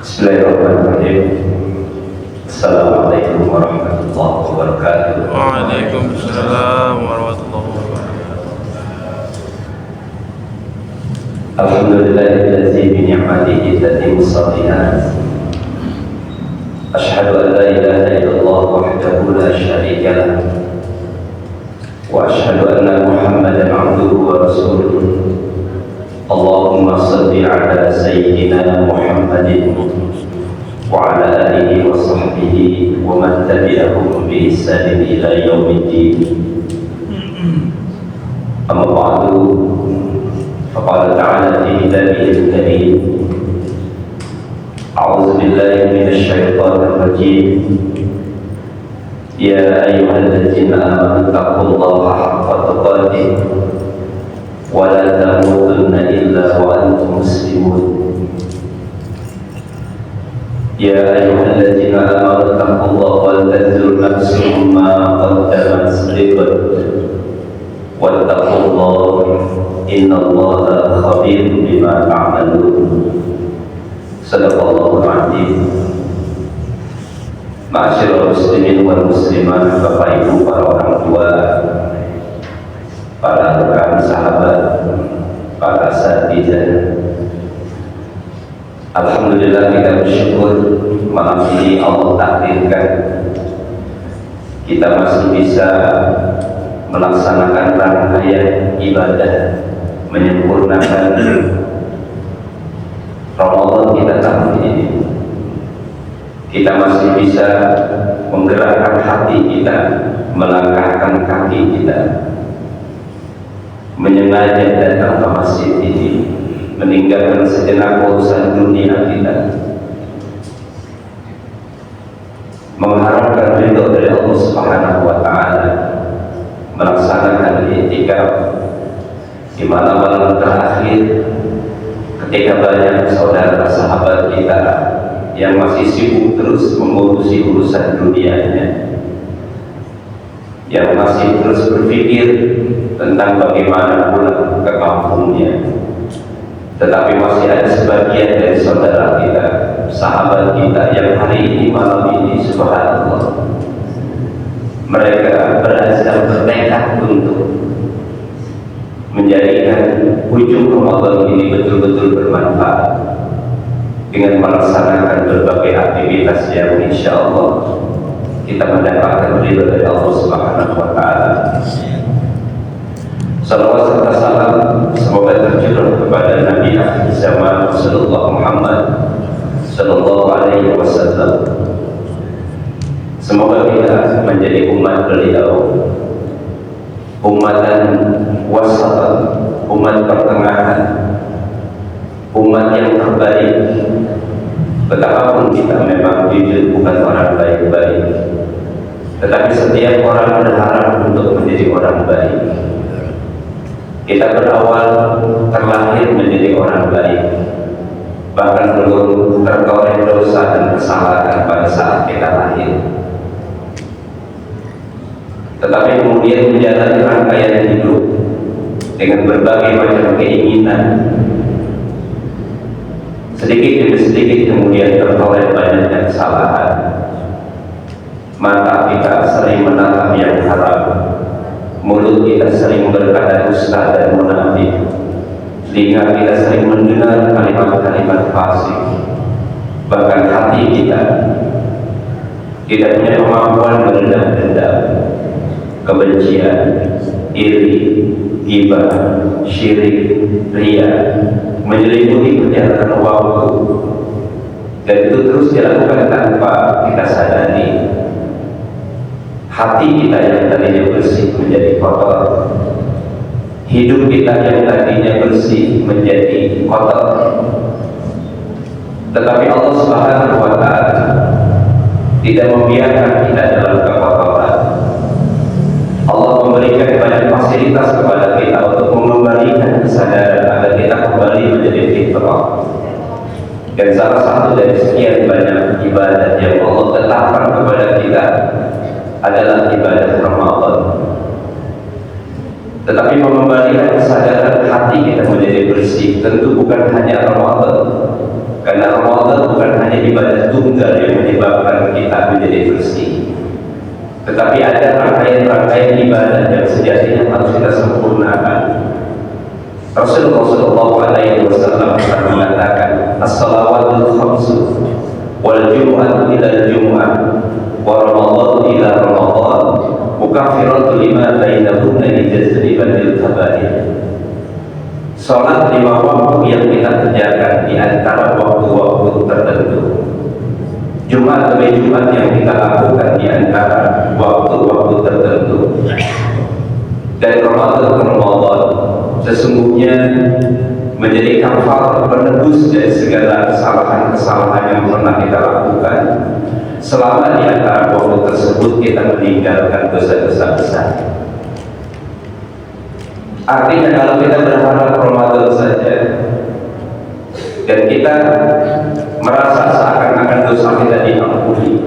Bismillahirrahmanirrahim. Assalamualaikum warahmatullahi wabarakatuh. Waalaikumsalam warahmatullahi wabarakatuh. Alhamdulillahillazi bi ni'matihi tatimmu shalihat. Asyhadu an la ilaha illallah wahdahu la syarika lah. Wa asyhadu anna Muhammadan 'abduhu wa rasuluh. Allahumma shalli 'ala sayyidina Muhammadin wa 'ala alihi wa sahbihi wa man tabi'ahum bi ihsanin ila yaumiddin. Amma ba'du. Faqala ta'ala fi kitabihil karim. A'udzu billahi minasy syaithanir rajim. Ya ayyuhalladzina amanu taqullaha haqqa tuqatih wa la tamutunna illa wa antum muslimun. Ya ayyuhalladzina amanu taqullaha wal tanzur nafsum ma qaddamat lighad wattaqullaha innallaha khabirun bima ta'malun. Sadaqallahul azim. Ma'asyiral muslimin wal muslimat, Bapak Ibu, para orang tua, para rekan sahabat, para asatidzah. Alhamdulillah, kita bersyukur malam ini Allah takdirkan kita masih bisa melaksanakan rangkaian ibadah menyempurnakan Ramadan kita tahun ini. Kita masih bisa menggerakkan hati kita, melangkahkan kaki kita, menyengaja datang ke masjid ini, meninggalkan sejenak urusan dunia kita, mengharapkan ridho dari Allah Subhanahu wa Ta'ala, melaksanakan i'tikaf di malam-malam terakhir ketika banyak saudara sahabat kita yang masih sibuk terus mengurusi urusan dunianya, yang masih terus berpikir tentang bagaimana pulang ke kampungnya. Tetapi masih ada sebagian dari saudara kita, sahabat kita yang hari ini, malam ini, subhanallah, mereka berazam bertekad untuk menjadikan ujung Ramadan ini betul-betul bermanfaat dengan melaksanakan berbagai aktivitas yang insya Allah kita mendapatkan ridho dari Allah Subhanahu wa Ta'ala. Salawat serta salam semoga tercurah kepada Nabi akhir zaman Rasulullah Muhammad sallallahu alaihi wasallam. Semoga kita menjadi umat beliau, umatan wasatan, umat pertengahan, umat yang terbaik. Betapapun kita memang jujur bukan orang baik-baik, tetapi setiap orang berharap untuk menjadi orang baik. Kita berawal terlahir menjadi orang baik, bahkan belum tertoreh dosa dan kesalahan pada saat kita lahir. Tetapi kemudian menjalani rangkaian hidup dengan berbagai macam keinginan, sedikit demi sedikit kemudian tertoreh banyaknya kesalahan. Mata kita sering menatap yang haram, mulut kita sering berkata dusta dan munafik, telinga kita sering mendengar kalimat-kalimat fasik, bahkan hati kita punya kemampuan meredam-redam kebencian, iri, ghibah, syirik, riya, menyelimuti perjalanan waktu, dan itu terus dilakukan tanpa kita sadari. Hati kita yang tadinya bersih menjadi kotor, hidup kita yang tadinya bersih menjadi kotor. Tetapi Allah Subhanahu wa Ta'ala tidak membiarkan kita dalam kekotoran. Allah memberikan banyak fasilitas kepada kita untuk mengembalikan kesadaran agar kita kembali menjadi fitrah. Dan salah satu dari sekian banyak ibadah yang Allah tetapkan kepada kita adalah ibadah Ramadan. Tetapi mengembalikan kesadaran hati kita menjadi bersih tentu bukan hanya Ramadan, Karena Ramadan bukan hanya ibadah tunggal yang menyebabkan kita menjadi bersih, tetapi ada rangkaian-rangkaian ibadah yang sejatinya harus kita sempurnakan. Rasulullah SAW pernah mengatakan, as-salawatul khamsu wal jumu'atu ila jumu'ah wa ramadhanu ila ramadhan mukaffiratu lima bainahunna lijazribatil kabair. Salat 5 waktu yang kita kerjakan di antara waktu-waktu tertentu, Jumat demi Jumat yang kita lakukan di antara waktu-waktu tertentu, dan Ramadan ke Ramadan sesungguhnya menjadi kafar penebus dari segala kesalahan-kesalahan yang pernah kita lakukan selama di antara waktu tersebut kita meninggalkan dosa-dosa besar. Artinya kalau kita berharap Ramadan saja dan kita merasa seakan-akan dosa kita diampuni,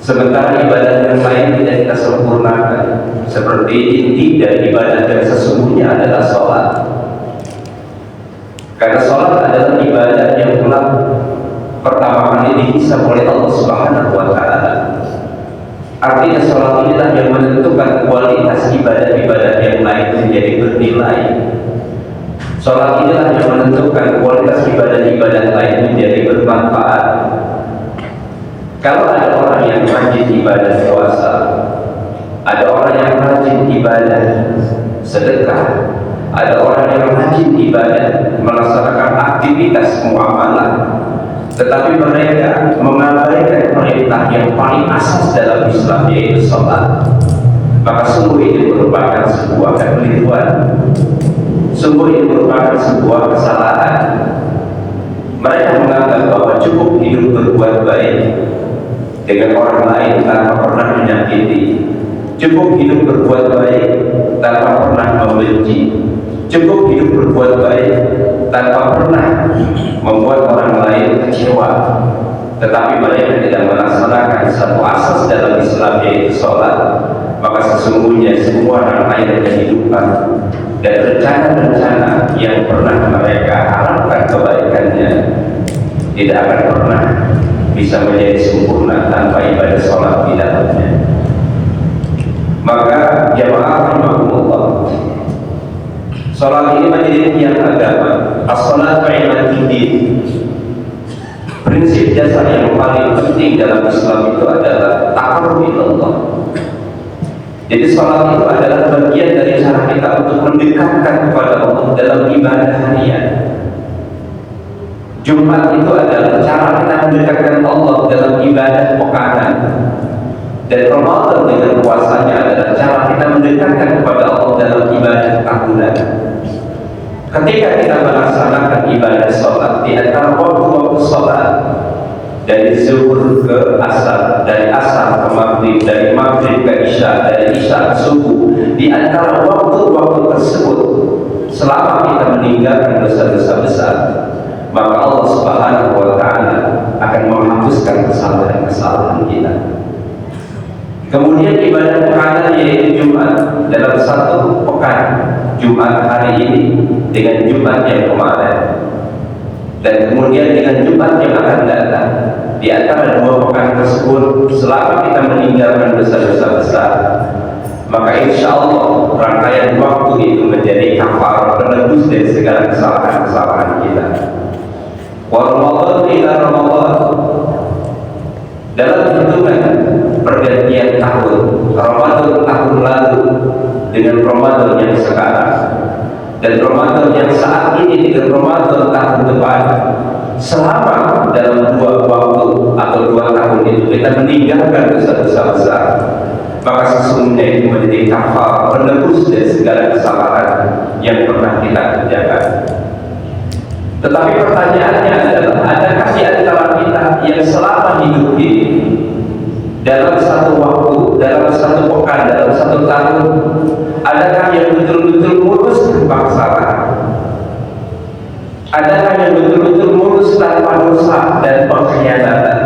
sementara ibadah yang lain tidak kita sempurnakan, seperti inti dari ibadah yang sesungguhnya adalah sholat. Karena sholat adalah ibadah yang telah pertama kali dihisab oleh Allah Subhanahu wa Ta'ala. Artinya sholat inilah yang menentukan kualitas ibadah-ibadah yang lain menjadi bernilai. Sholat inilah yang menentukan kualitas ibadah-ibadah lain menjadi bermanfaat. Kalau ada orang yang rajin ibadah puasa, ada orang yang rajin ibadah sedekah, ada orang yang rajin ibadah melaksanakan aktivitas muamalah, tetapi mereka mengabaikan perintah yang paling asas dalam Islam, yaitu sholat, maka sungguh ini merupakan sebuah kekeliruan, sungguh ini merupakan sebuah kesalahan. Mereka menganggap bahwa cukup hidup berbuat baik dengan orang lain tanpa pernah menyakiti, cukup hidup berbuat baik tanpa pernah membenci, cukup hidup berbuat baik tanpa pernah membuat orang lain kecewa. Tetapi mereka tidak melaksanakan satu asas dalam Islam, yaitu sholat, maka sesungguhnya semua rangkaian kehidupan dan rencana-rencana yang pernah mereka harapkan kebaikannya tidak akan pernah bisa menjadi sempurna tanpa ibadah sholat di dalamnya. Maka jamaah rahimakumullah, sholat ini menjadi tiang agama. As-sholat imaduddin. Prinsip dasar yang paling penting dalam Islam itu adalah taqarrub ilallah. Jadi sholat itu adalah bagian dari cara kita untuk mendekatkan kepada Allah dalam ibadah harian. Jumat itu adalah cara kita mendekatkan Allah dalam ibadah pekanan. Dan Ramadan dengan puasanya adalah cara kita mendekatkan kepada Allah dalam ibadah tahunan. Ketika kita melaksanakan ibadah sholat di antara waktu-waktu sholat, dari zuhur ke asar, dari asar ke maghrib, dari maghrib ke isya, dari isya ke subuh, di antara waktu-waktu tersebut, selama kita meninggalkan dosa-dosa besar, maka Allah Subhanahu wa Ta'ala akan menghapuskan kesalahan-kesalahan kita. Kemudian ibadah pekanan, yaitu Jumat dalam satu pekan, Jumat hari ini dengan Jumat yang kemarin, dan kemudian dengan Jumat yang akan datang. Di antara dua pekan tersebut, selama kita meninggalkan dosa-dosa besar, maka insya Allah rangkaian waktu itu menjadi kafar penebus dari segala kesalahan-kesalahan kita. Wa Ramadan ila Ramadan, dalam hitungan pergantian tahun, Ramadan tahun lalu dengan Ramadan yang sekarang, dan Ramadan yang saat ini dengan Ramadan tahun depan, selama dalam dua waktu atau 2 tahun itu kita meninggalkan dosa-dosa besar, maka sesungguhnya itu menjadi kafar penebus dari segala kesalahan yang pernah kita kerjakan. Tetapi pertanyaannya adalah, adakah di antara kita yang selama hidup ini dalam satu waktu, dalam satu pekan, dalam satu tahun, adakah yang betul-betul mulus tanpa kesalahan? Adakah yang betul-betul mulus tanpa dosa dan pengkhianatan?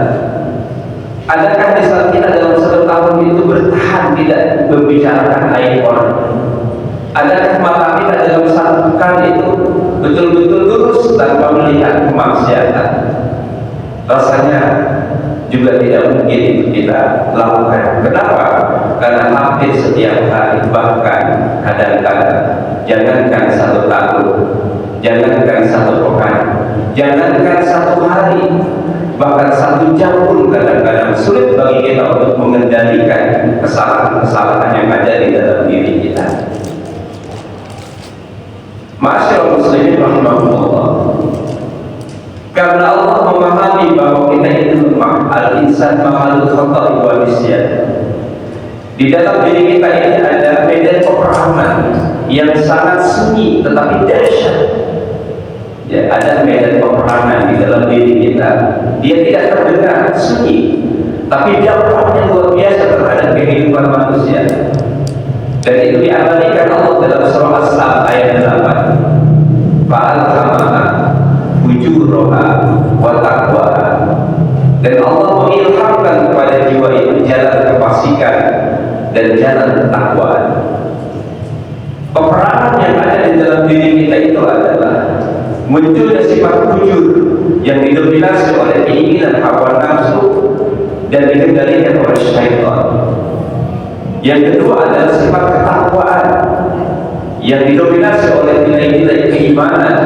Adakah di saat kita dalam satu tahun itu bertahan tidak membicarakan aib orang? Adakah mata kita dalam satu pekan itu betul-betul lurus tanpa melihat kemaksiatan? rasanya juga tidak mungkin kita lakukan. Kenapa? Karena hampir setiap hari, bahkan kadang-kadang, jangankan 1 tahun, jangankan 1 pekan, jangankan 1 hari, bahkan 1 jam pun kadang-kadang sulit bagi kita untuk mengendalikan kesalahan-kesalahan yang ada di dalam diri kita. Masyaallah muslimin rahimahullah, karena Allah memahami bahwa kita itu lemah, al-insan makhluk khata' wa nisyan. Di dalam diri kita ini ada medan peperangan yang sangat sunyi tetapi dahsyat. Ya, ada medan peperangan di dalam diri kita. Dia tidak terdengar, sunyi, tapi dampaknya luar biasa terhadap kehidupan manusia. Dan itu diabadikan Allah dalam surah As-Saff ayat 8. Fa'alhamaha fujuraha wa taqwaha. Dan Allah mengilhamkan kepada jiwa itu jalan kefasikan dan jalan ketakwaan. Peperangan yang ada di dalam diri kita itu adalah munculnya sifat fujur yang didominasi oleh keinginan hawa nafsu dan dikendalikan oleh syaitan. Yang kedua adalah sifat ketakwaan yang didominasi oleh nilai-nilai keimanan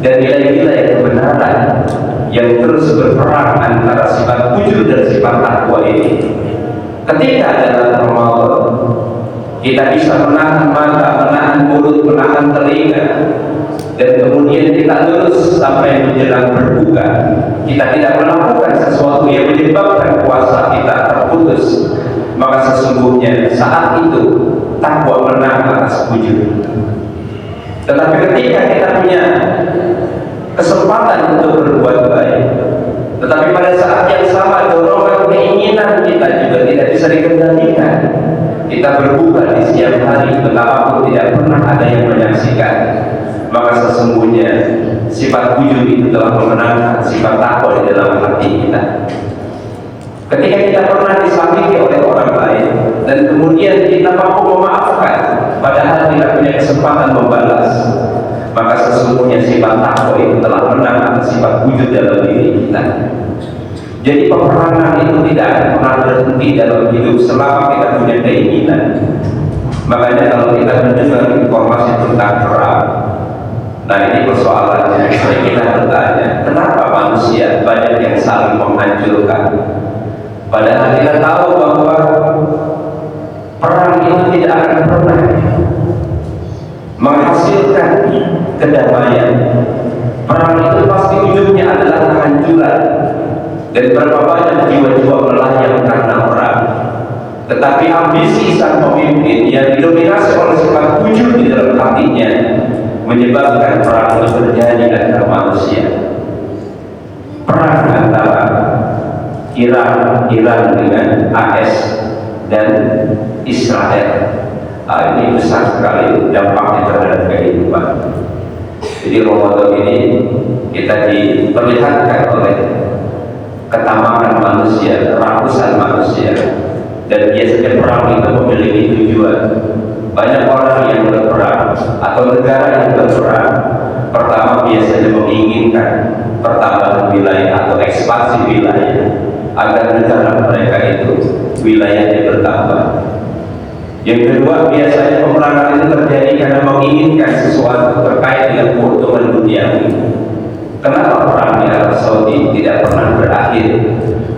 dan nilai-nilai kebenaran yang terus berperang antara sifat fujur dan sifat takwa ini. Ketika dalam Ramadan kita bisa menahan mata, menahan mulut, menahan telinga, dan kemudian kita lurus sampai menjelang berbuka, kita tidak melakukan sesuatu yang menyebabkan puasa kita terputus, maka sesungguhnya saat itu takwa menang atas fujur. Tetapi ketika kita punya kesempatan untuk berbuat baik, tetapi pada saat yang sama dorongan keinginan kita juga tidak bisa dikendalikan, kita berbuka di siang hari betapapun tidak pernah ada yang menyaksikan, maka sesungguhnya sifat fujur itu telah memenangkan sifat takwa di dalam hati kita. Ketika kita pernah disakiti oleh orang lain dan kemudian kita mampu memaafkan padahal tidak punya kesempatan membalas, maka sesungguhnya sifat takwa itu telah menang atas sifat fujur dalam diri kita. Jadi peperangan itu tidak akan pernah berhenti dalam hidup selama kita punya keinginan. Makanya kalau kita mendengar informasi tentang perang, nah ini persoalannya, kita bertanya, kenapa manusia banyak yang saling menghancurkan? Padahal kita tahu bahwa perang itu tidak akan pernah menghasilkan kedamaian. Perang itu pasti ujungnya adalah kehancuran. Dan berapa banyak jiwa-jiwa melayang karena perang. Tetapi ambisi sang pemimpin yang didominasi oleh sifat fujur di dalam hatinya menyebabkan perang itu terjadi antara manusia. Perang antara Iran dengan AS dan Israel. Ini besar sekali dampaknya terhadap kehidupan. Jadi Ramadan ini kita diperlihatkan oleh ketamakan manusia, kerakusan manusia, dan biasanya perang itu memiliki tujuan. Banyak orang yang berperang atau negara yang berperang, pertama biasanya menginginkan pertambahan wilayah atau ekspansi wilayah agar negara mereka itu wilayahnya bertambah. Yang kedua, biasanya peperangan itu terjadi karena menginginkan sesuatu terkait dengan keuntungan duniawi. Kenapa perang di Arab Saudi tidak pernah berakhir?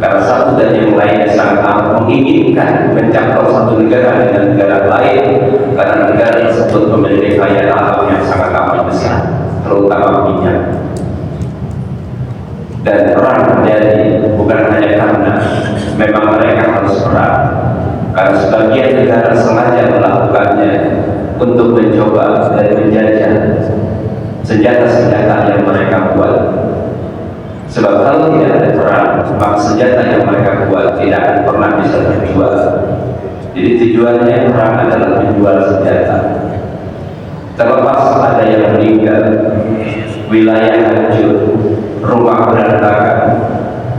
Karena satu dan yang lainnya sangat amat menginginkan mencapai satu negara dengan negara lain, karena negara tersebut memiliki kekayaan alam yang sangat amat besar, terutama minyak. Dan perang terjadi bukan hanya karena memang mereka harus perang, karena sebagian negara sengaja melakukannya untuk mencoba dan menjajah senjata-senjata yang mereka buat. Sebab kalau tidak ada perang, maka senjata yang mereka buat tidak akan pernah bisa terjual. Jadi tujuannya perang adalah menjual senjata. Terlepas ada yang meninggal, wilayah hancur, rumah berantakan,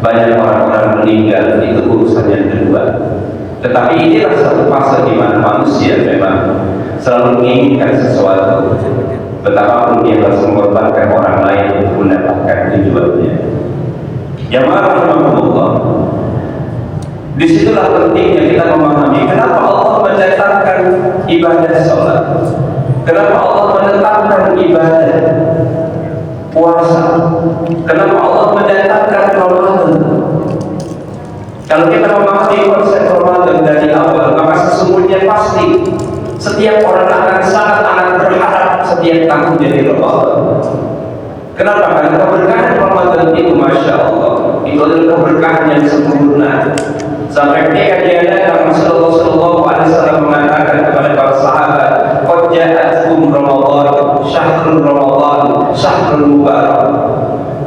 banyak orang-orang meninggal, itu urusan yang kedua. Tetapi inilah satu fase di mana manusia memang selalu menginginkan sesuatu, betapapun dia harus mengorbankan orang lain untuk mendapatkan tujuannya. Jamaah rahimahumullah, disitulah pentingnya kita memahami kenapa Allah mencatatkan ibadah sholat, kenapa Allah menetapkan ibadah puasa, kenapa Allah mencatatkan Ramadan. Kalau kita memahami konsep Ramadan dari awal, maka sesungguhnya pasti setiap orang akan sangat berharap setiap tahun jadi Ramadan. Kenapa? Karena keberkahan Ramadan itu, Masya Allah, itu adalah keberkahan yang sempurna. Sampai ketika dia datang, Rasulullah SAW mengatakan kepada para sahabat, "Qad ja'atkum Ramadan, syahrul Ramadan, syahrul mubarak."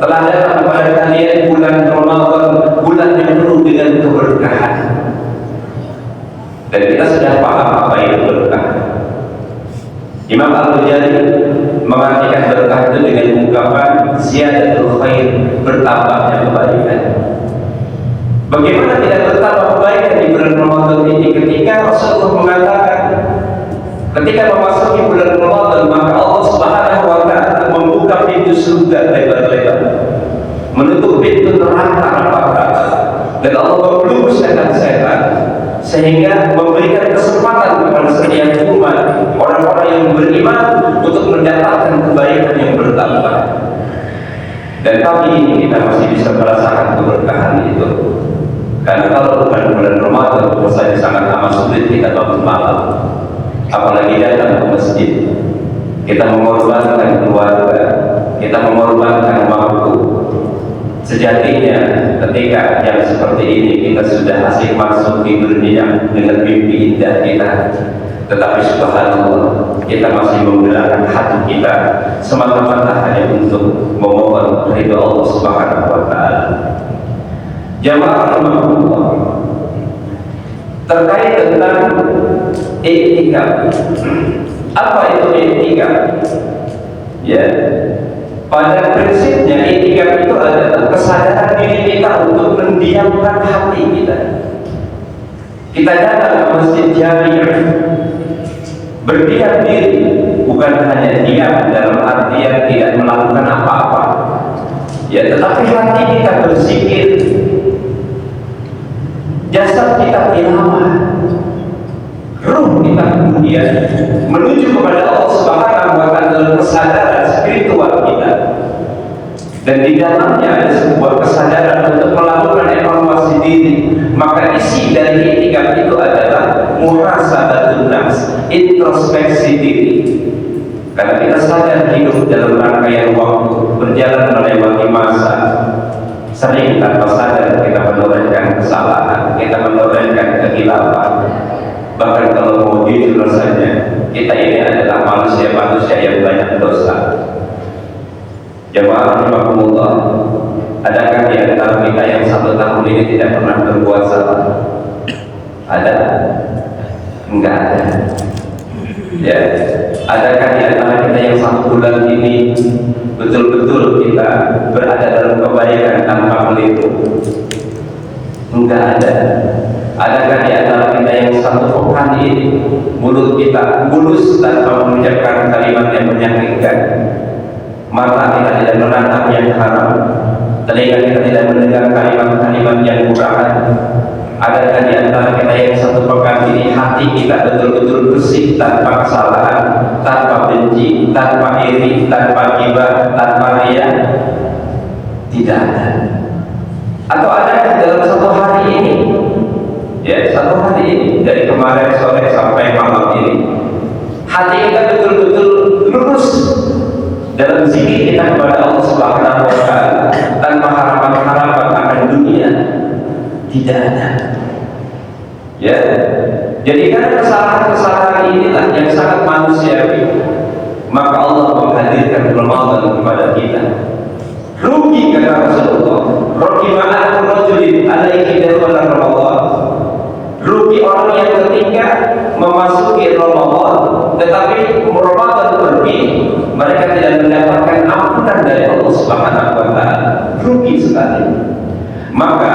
Telah datang kepada kalian bulan Ramadan, bulan yang penuh dengan keberkahan. Dan kita sudah paham apa itu berkah. Imam Al-Ghazali mengartikan berkah itu dengan ungkapan ziyadatul khair, bertambahnya kebaikan. Bagaimana tidak bertambah kebaikan di bulan Ramadan ini ketika Rasulullah mengatakan ketika memasuki bulan Ramadan maka Allah Subhanahu wa taala membuka pintu surga lebar-lebar, menutup pintu neraka rapat-rapat, dan Allah membelenggu setan-setan sehingga memberikan kesempatan kepada setiap umat orang-orang yang beriman untuk mendapatkan kebaikan yang bertambah. Dan pagi ini kita masih bisa merasakan keberkahan itu. Karena kalau bukan bulan Ramadan, rasanya sangat amat sulit kita bangun malam, apalagi datang ke masjid. Kita mengorbankan keluarga, kita mengorbankan waktu. Sejatinya ketika yang seperti ini kita sudah asik masuk tidur nyenyak dengan mimpi indah kita, tetapi subhanallah kita masih menggerakkan hati kita semata-mata hanya untuk memohon ridha Allah Subhanahu wa taala. Jamaah rahimahullah, terkait tentang i'tikaf. Apa itu i'tikaf? Ya, pada prinsipnya i'tikaf itu adalah kesadaran diri kita untuk mendiamkan hati kita. Kita datang ke masjid jami', berdiam diri, bukan hanya diam dalam artian tidak melakukan apa-apa, ya, tetapi hati kita berzikir, jasad kita tilawah, ruh kita kemudian menuju kepada Allah Subhanahu wa taala dalam kesadaran spiritual kita. Dan di dalamnya ada sebuah kesadaran untuk melakukan evaluasi diri. Maka isi dari i'tikaf itu adalah muhasabatun nafs, introspeksi diri. Karena kita sadar hidup dalam rangkaian waktu, berjalan melewati masa. Sering tanpa sadar kita menorehkan kesalahan, kita menorehkan kehilafan. Bahkan kalau mau jujur rasanya, kita ini adalah manusia-manusia yang banyak dosa. Jamaah rahimahumullah, adakah di antara kita yang 1 tahun ini tidak pernah berbuat salah? Ada? Enggak ada. Ya, adakah di antara kita yang 1 bulan ini betul-betul kita berada dalam kebaikan tanpa meliru? Enggak ada. Adakah di antara kita yang 1 pekan ini mulut kita mulus tanpa mengucapkan kalimat yang menyakitkan? Mata kita tidak menatap yang haram, telinga kita tidak mendengar kalimat-kalimat yang murahan. Adakah di antara kita yang 1 pekan ini hati kita betul-betul bersih tanpa kesalahan, tanpa benci, tanpa iri, tanpa ghibah, tanpa riya? Tidak ada. Atau adakah dalam 1 hari ini, ya, 1 hari ini dari kemarin sore sampai malam ini, hati kita betul-betul lurus dalam zikir kita kepada Allah Subhanahu wa taala tanpa harapan-harapan akan dunia? Tidak ada. Ya. Jadi karena kesalahan-kesalahan inilah yang sangat manusiawi, maka Allah menghadirkan Ramadan kepada kita. Rugi kata Rasulullah, rugi ma'al rajulin alaihi dakhala Ramadan. Rugi orang yang ketika memasuki Ramadan tetapi Ramadan pergi, mereka tidak mendapatkan ampunan dari Allah Subhanahu wa taala. Rugi sekali. Maka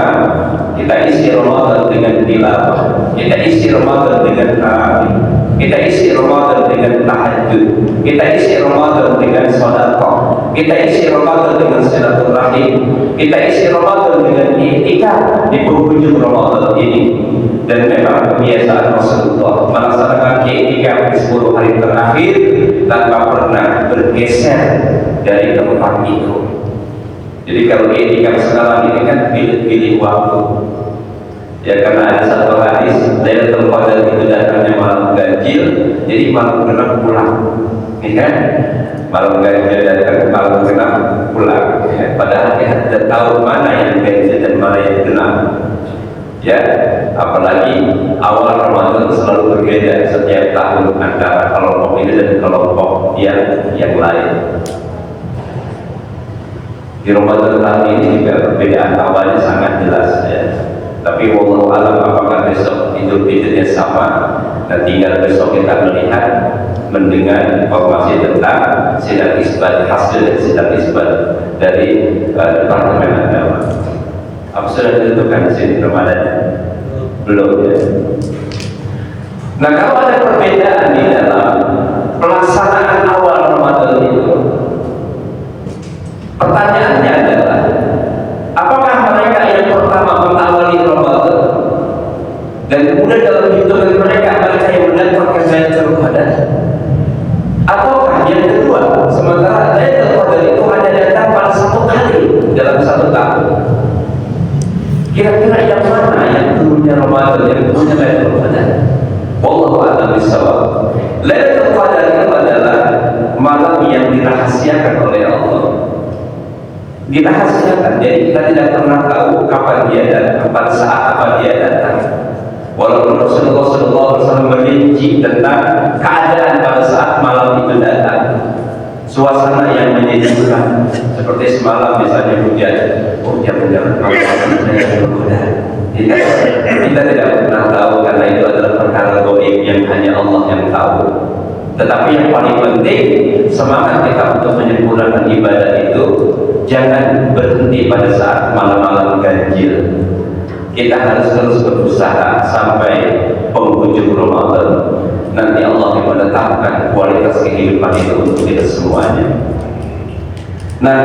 kita isi Ramadan dengan tilawah, kita isi Ramadan dengan tarawih, Kita isi Ramadan dengan tahajud, kita isi Ramadan dengan sedekah, kita isi Ramadan dengan silaturahim, kita isi Ramadan dengan i'tikaf di penghujung Ramadan ini. Dan memang kebiasaan Rasulullah melaksanakan i'tikaf di 10 hari terakhir tanpa pernah bergeser dari tempat itu. Jadi kalau i'tikaf sekarang ini kan pilih-pilih waktu. Ya, karena ada satu hadis Lailatul Qadar itu datangnya malam ganjil, jadi malam genap pulang. Ini kan malam ganjil datang, malam genap pulang. Ya, padahal kita tidak tahu mana yang ganjil dan mana yang genap. Ya, apalagi awal Ramadan selalu berbeda setiap tahun antara kelompok ini dan kelompok yang lain. Di Ramadan tahun ini juga perbedaan awalnya sangat jelas ya. Tapi wallahu alam apakah besok Idul Fitrinya sama. Dan tinggal besok kita melihat, mendengar informasi tentang sidang isbat, hasil dari sidang isbat dari Departemen Agama. Apa sudah ditentukan di sini Ramadan? Belum ya. Nah, kalau ada perbedaan di dalam pelaksanaan awal Ramadan itu, pertanyaannya adalah apakah mereka yang pertama mengawali Ramadan dan kemudian dalam hitungan mereka yang mendapatkan Lailatul Qadar, ataukah yang kedua sementara Lailatul Qadar itu hanya datang pada 1 kali dalam 1 tahun? Kira-kira yang mana yang turunnya Ramadan, yang turunnya Lailatul Qadar? Wallahu a'lam bishawab. Lailatul Qadar itu adalah malam yang dirahasiakan oleh Allah. Dirahasiakan, jadi kita tidak pernah tahu kapan dia datang, pada saat apa dia datang. Walaupun Rasulullah SAW merinci tentang keadaan pada saat malam itu datang, suasana yang menyejukkan, seperti semalam misalnya hujan. Oh, jangan-jangan kita tidak pernah tahu karena itu adalah perkara gaib yang hanya Allah yang tahu. Tetapi yang paling penting, semangat kita untuk menyempurnakan ibadah itu jangan berhenti pada saat malam-malam ganjil. Kita harus terus berusaha sampai penghujung Ramadan. Nanti Allah yang menetapkan kualitas kehidupan itu untuk kita semuanya. Nah,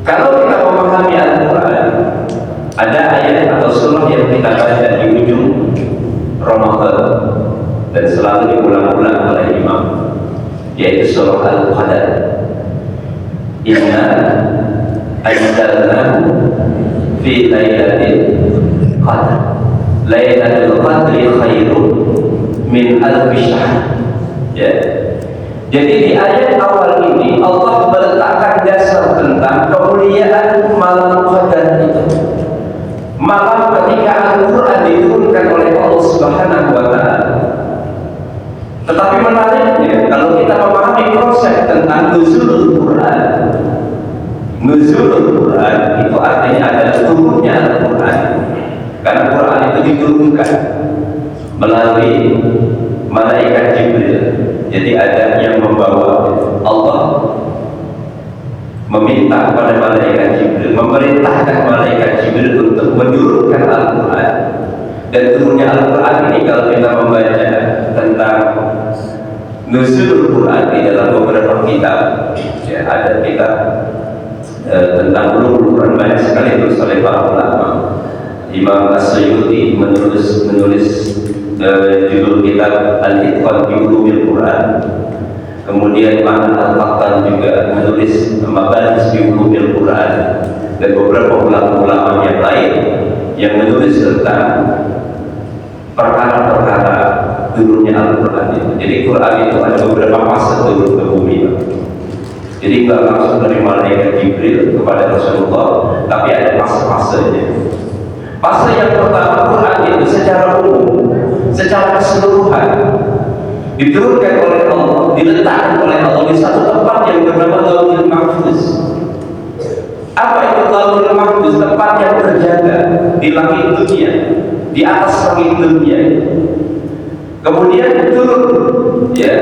kalau kita memahami Al-Quran, ada ayat atau surah yang kita baca di ujung Ramadan dan selalu diulang-ulang oleh imam, yaitu surah Al-Qadar. Inna anzalnahu fi lailatul qadar. Lailatul qadri khairun min alfi syahr. Ya. Jadi di ayat awal ini Allah meletakkan dasar tentang kemuliaan malam Qadar itu. Malam ketika Al-Quran diturunkan oleh Allah Subhanahu wa Ta'ala. Tetapi menariknya, kalau kita memahami konsep tentang nuzulul Quran, nuzulul Quran itu artinya adalah turunnya Al-Quran. Karena Quran itu diturunkan melalui malaikat Jibril. Jadi ada yang membawa, Allah meminta kepada malaikat Jibril, memerintahkan malaikat Jibril untuk menurunkan Al-Quran. Dan turunnya Al-Quran ini kalau kita membaca tentang nuzulul Quran di dalam beberapa kitab, ya, ada kitab tentang ulumul Quran banyak sekali ditulis oleh para ulama. Imam As-Suyuti menulis judul kitab Al-Itqan fi Ulumil Quran. Kemudian Imam Al-Qattan juga menulis Mabalis fi Ulumil Quran, dan beberapa ulama-ulama yang lain yang menulis tentang perkara-perkara turunnya Al-Quran itu. Jadi Quran itu ada beberapa fase turun ke bumi. Jadi nggak langsung dari malaikat Jibril kepada Rasulullah, tapi ada fase-fasenya. Fase yang pertama, Quran itu secara umum, secara keseluruhan diturunkan oleh Allah, diletakkan oleh Allah di satu tempat yang bernama Lauhul Mahfuz. Apa itu Lauhul Mahfuz? Tempat yang terjaga di langit dunia, di atas langit dunia. Kemudian turun, ya,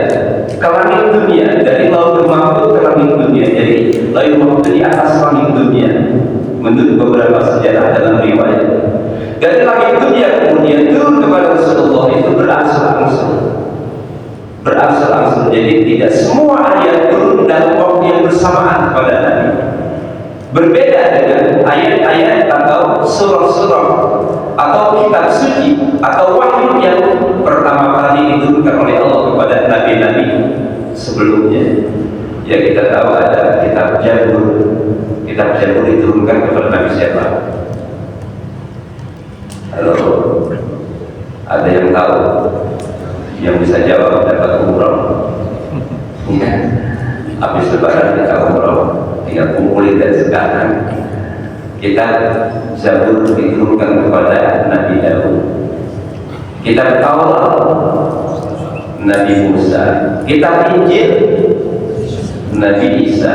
ke langit dunia, dari Lauhul Mahfuz ke langit dunia. Jadi Lauhul Mahfuz di atas langit dunia. Menurut beberapa sejarah dalam riwayat, dari langit dunia kemudian turun kepada Rasulullah itu berangsur-angsur. berangsur-angsur. Jadi tidak semua ayat turun dalam waktu yang bersamaan pada Nabi. Berbeda dengan ayat-ayat atau surah-surah atau kitab suci atau wahyu yang pertama kali diturunkan oleh Allah kepada nabi-nabi sebelumnya. Ya, kita tahu ada kitab Zabur. Kitab Zabur diturunkan kepada Nabi siapa? Halo, ada yang tahu? Yang bisa jawab dapat umroh. Ya, habis lebaran kita umroh. Tinggal kumpulin dari sekarang. Kita Zabur diturunkan kepada Nabi Daud. Kitab Taurat Nabi Musa. Kitab Injil Nabi Isa.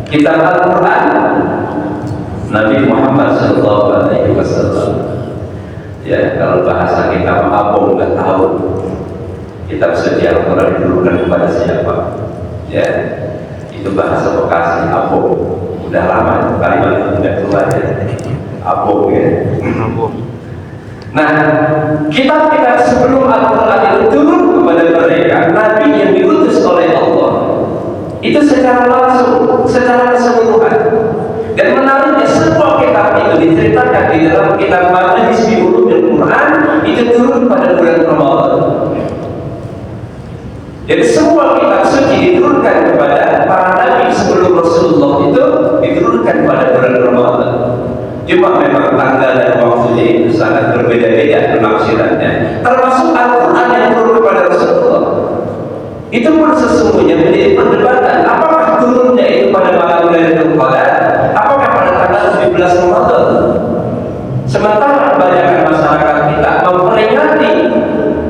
Kitab Al-Quran Nabi Muhammad SAW. Ya, kalau bahasa kita abong nggak tahu. Kitab suci Al-Quran diturunkan kepada siapa? Ya, itu bahasa Bekasi, abong. Udah lama kalimat itu tidak keluar ya. Abong ya. Nah, kitab-kitab sebelum Al-Quran itu turun kepada mereka, Nabi yang diutus oleh Allah, itu secara langsung, secara keseluruhan. Dan menariknya semua kitab itu diceritakan di dalam kitab Majlis fi Ulumil Quran itu turun pada bulan Ramadan. Jadi semua kitab suci diturunkan kepada para nabi sebelum Rasulullah itu diturunkan pada bulan Ramadan. Cuma memang tanggal dan waktunya itu sangat berbeda-beda penafsirannya. Termasuk Al-Quran yang turun kepada Rasulullah. Itu pun sesungguhnya menjadi perdebatan. Apakah turunnya itu pada malam Lailatul Qadar? Apakah pada tanggal 17 Ramadan? Sementara kebanyakan masyarakat kita memperingati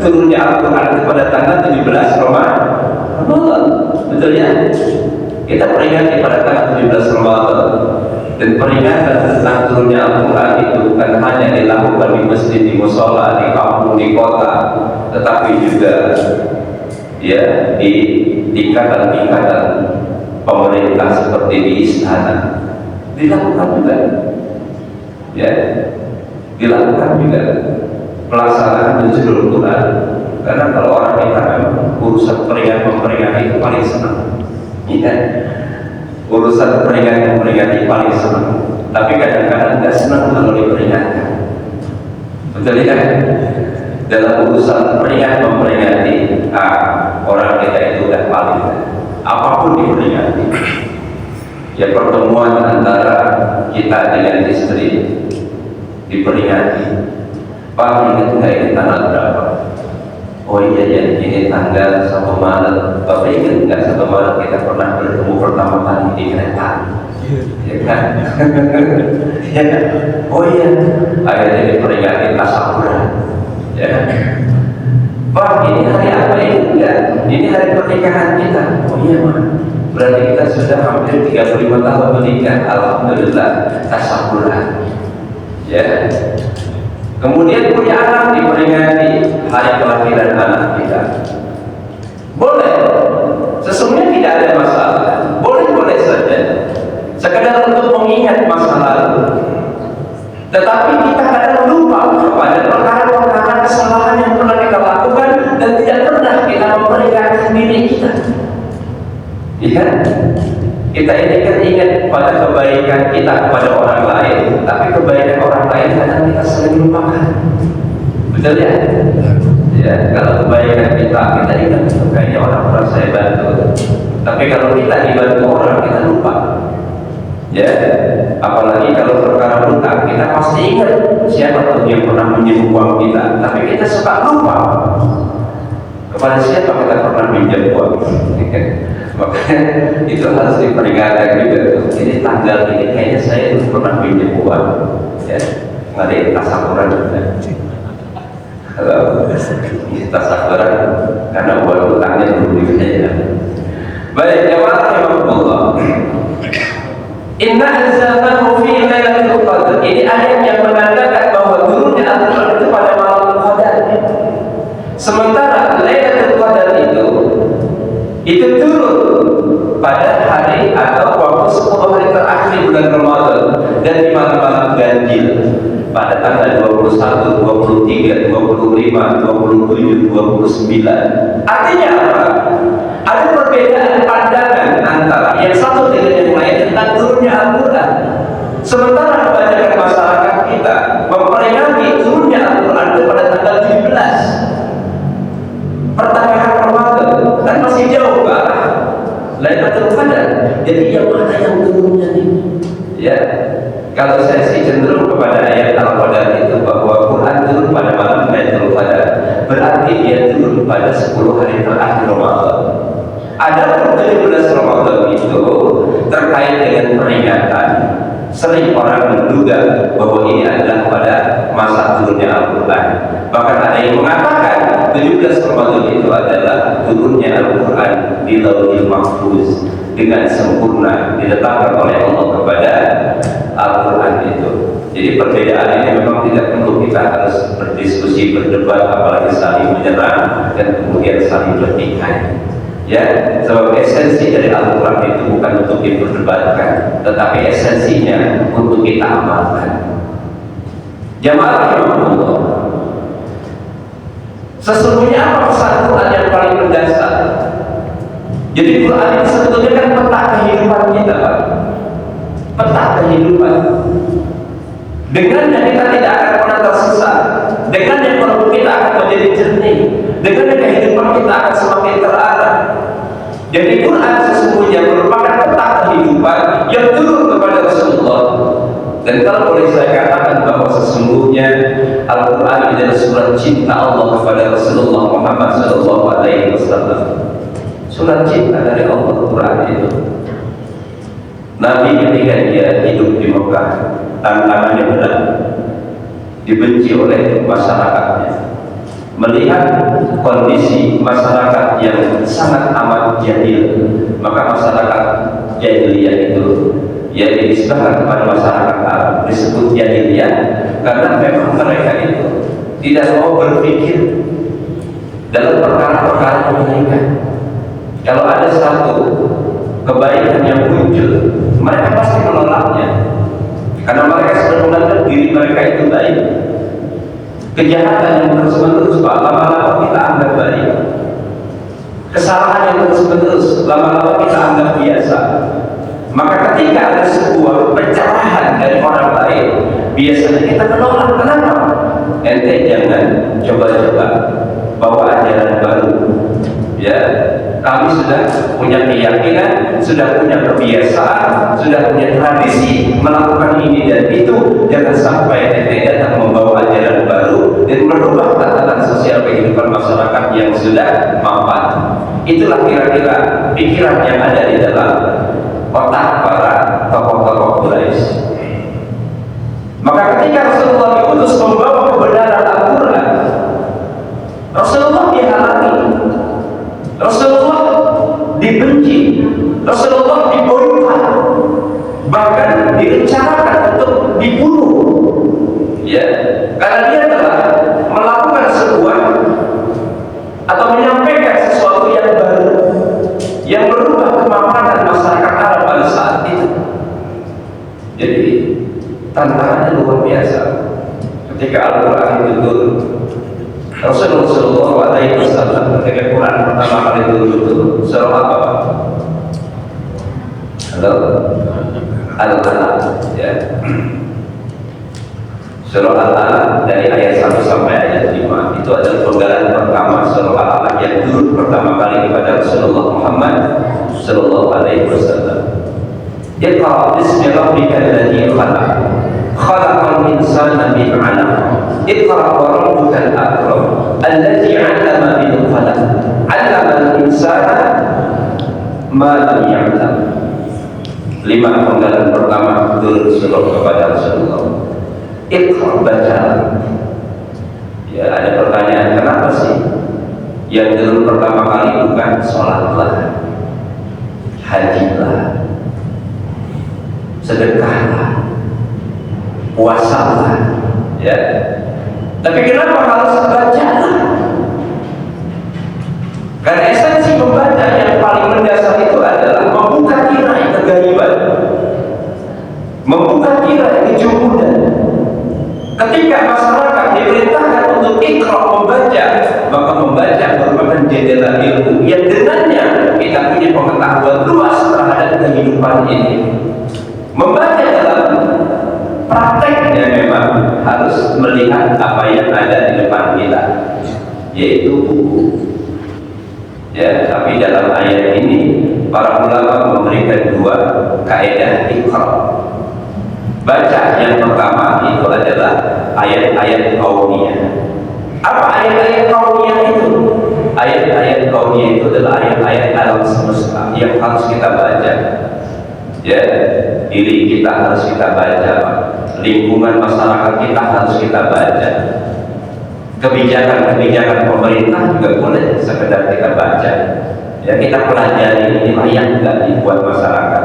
turunnya Al-Quran kepada tanggal 17 Ramadan. Betul ya? Kita peringati pada tanggal 17 Ramadan. Dan peringatan tentang turunnya Al-Quran itu bukan hanya dilakukan di masjid, di musola, di kampung, di kota, tetapi juga ya di tingkatan-tingkatan pemerintah seperti di istana dilakukan juga. Ya, dilakukan juga pelaksanaan nuzulul Quran. Karena kalau orang kita memang urusan peringatan itu paling senang. Ya, urusan peringatan paling senang. Tapi kadang-kadang tidak senang kalau diperingatkan. Betul kan? Dalam urusan memperingati, orang kita itu udah paling apapun diperingati. Ya, pertemuan antara kita dengan istri diperingati. Pak, ingat nggak ini tanggal berapa? Oh iya ya, ini tanggal 1 Maret. Bapak ingat nggak 1 Maret kita pernah bertemu pertama kali di kereta? Ya kan? Ya kan? Oh iya, akhirnya diperingati tasawuran. Ya kan? Pak, ini hari apa ini? Enggak, ini hari pernikahan kita. Oh iya Pak, berarti kita sudah hampir 35 tahun menikah. Alhamdulillah, tasawuran. Ya. Kemudian punya anak diperingati hari kelahiran anak kita. Boleh, sesungguhnya tidak ada masalah. Boleh saja. Sekedar untuk mengingat masa lalu. Tetapi kita kadang lupa pada perkara-perkara kesalahan yang pernah kita lakukan dan tidak pernah kita memperingatkan diri kita. Ya, kita ini kan ingat pada kebaikan kita kepada orang lain, tapi kebaikan orang lain kadang kita sering lupakan. Betul ya? Ya, kalau kebaikan kita ingat itu kayaknya orang saya bantu. Tapi kalau kita dibantu orang kita lupa. Ya, apalagi kalau perkara hutang kita pasti ingat siapa tuh yang pernah minjem uang kita, tapi kita suka lupa kepada siapa kita pernah minjem uang. Makanya itu harus diperingatkan juga. Ini tanggal ini kayaknya saya itu pernah minjem uang. Ya, ngadain tasawuran juga. Kalau tasawuran karena uang hutangnya belum dibayar. Baik, jawab Allah. Inna anzalnahu fi lailatul qadar. Ini ayat yang menandakan bahwa turunnya Al-Quran itu pada malam Qadar. Sementara Lailatul Qadar itu turun pada hari atau waktu 10 hari terakhir di bulan Ramadan dan di mana malam ganjil pada tanggal 21, 23, 25, 27, 29. Artinya apa? Ada perbedaan pandangan antara yang satu dengan yang lain tentang turunnya Al-Quran. Sementara kebanyakan masyarakat kita memperingati turunnya Al-Quran pada tanggal 17 pertengahan Ramadan, kan masih jauh Pak. Lailatul Qadar. Jadi yang mana yang turunnya nih? Ya, kalau saya sih cenderung kepada ayat Al-Qadar itu bahwa Quran turun pada malam Lailatul Qadar. Berarti dia turun pada 10 hari terakhir Ramadan. Ada 17 Ramadan itu terkait dengan peringatan. Sering orang menduga bahwa ini adalah pada masa turunnya Al-Quran. Bahkan ada yang mengatakan 17 Ramadan itu adalah turunnya Al-Quran di Lauhil Mahfuz dengan sempurna diletakkan oleh Allah kepada Al-Quran itu. Jadi perbedaan ini memang tidak perlu kita harus berdiskusi, berdebat, apalagi saling menyerang dan kemudian saling bertikai. Ya, sebab esensi dari Al-Quran itu bukan untuk diperdebatkan, tetapi esensinya untuk kita amalkan. Jamaah rahimahullah, sesungguhnya apa pesan Quran yang paling mendasar? Jadi Quran ini sebetulnya kan peta kehidupan kita, Pak. Peta kehidupan. Dengannya kita tidak akan pernah tersesat. Dengannya perut kita akan menjadi jernih. Dengannya kehidupan kita akan semakin terarah. Jadi Quran sesungguhnya merupakan peta kehidupan yang turun kepada Rasulullah. Dan kalau boleh saya katakan bahwa sesungguhnya Al-Quran adalah surat cinta Allah kepada Rasulullah Muhammad SAW. Surat cinta dari Allah Quran itu. Nabi ketika dia hidup di Mekah, tantangannya berat, dibenci oleh masyarakatnya. Melihat kondisi masyarakat yang sangat amat jahil, maka masyarakat jahiliyah itu ya dinisbahkan kepada masyarakat Arab disebut jahiliyah karena memang mereka itu tidak mau berpikir dalam perkara-perkara kebaikan. Kalau ada satu kebaikan yang muncul, mereka pasti menolaknya karena mereka sudah menganggap diri mereka itu baik. Kejahatan yang terus-menerus, Pak, lama-lama kita anggap baik. Kesalahan yang terus-menerus, lama-lama kita anggap biasa. Maka ketika ada sebuah pencerahan dari orang lain, biasanya kita menolak. Kenapa? Ente jangan coba-coba bawa ajaran baru. Ya, kami sudah punya keyakinan, sudah punya kebiasaan, sudah punya tradisi melakukan ini dan itu. Jangan sampai ente datang membawa ajaran baru dan merubah tatanan sosial kehidupan masyarakat yang sudah mapan. Itulah kira-kira pikiran yang ada di dalam otak para tokoh-tokoh Quraisy. Maka ketika Rasulullah diutus membawa kebenaran Al-Quran, Rasulullah dihalangi, Rasulullah dibenci, Rasulullah diboykot, bahkan direncanakan untuk dibunuh. Ya, karena dia telah melakukan sebuah atau menyampaikan sesuatu yang baru yang merubah kemapanan masyarakat Arab pada saat itu. Jadi tantangannya luar biasa. Ketika Al-Quran itu turun, Rasulullah SAW ketika Quran pertama kali turun surah apa? Halo? Al-Alaq, ya. Surah Al-Alaq dari ayat 1 sampai ayat 5 itu adalah penggalan pertama surah Al-Alaq yang turun pertama kali kepada Rasulullah Muhammad sallallahu alaihi wasallam. Iqra bismi rabbikal ladzi khalaq, khalaqal insana min 'alaq. Iqra wa rabbukal akram, alladzi 'allama bil qalam, 'allamal insana ma lam ya'lam. 5 penggalan pertama turun surah kepada Rasulullah. Iqra, baca. Ya, ada pertanyaan, kenapa sih yang turun pertama kali bukan sholatlah, hajilah, sedekahlah, puasalah, ya? Tapi kenapa harus bacalah? Karena esensi membaca yang paling mendasar itu adalah membuka tirai kegaiban, membuka tirai kejumuhan yang dengannya kita punya pengetahuan luas terhadap kehidupan ini. Membaca dalam prakteknya memang harus melihat apa yang ada di depan kita, yaitu buku. Ya, tapi dalam ayat ini para ulama memberikan dua kaidah iqra. Baca yang pertama itu adalah ayat-ayat kauniyah. Apa ayat-ayat kauniyah itu? Ayat-ayat kauniyah itu adalah ayat-ayat alam semesta yang harus kita baca. Ya, diri kita harus kita baca, lingkungan masyarakat kita harus kita baca, kebijakan-kebijakan pemerintah juga boleh sekedar kita baca. Ya, kita pelajari ini layak nggak dibuat masyarakat.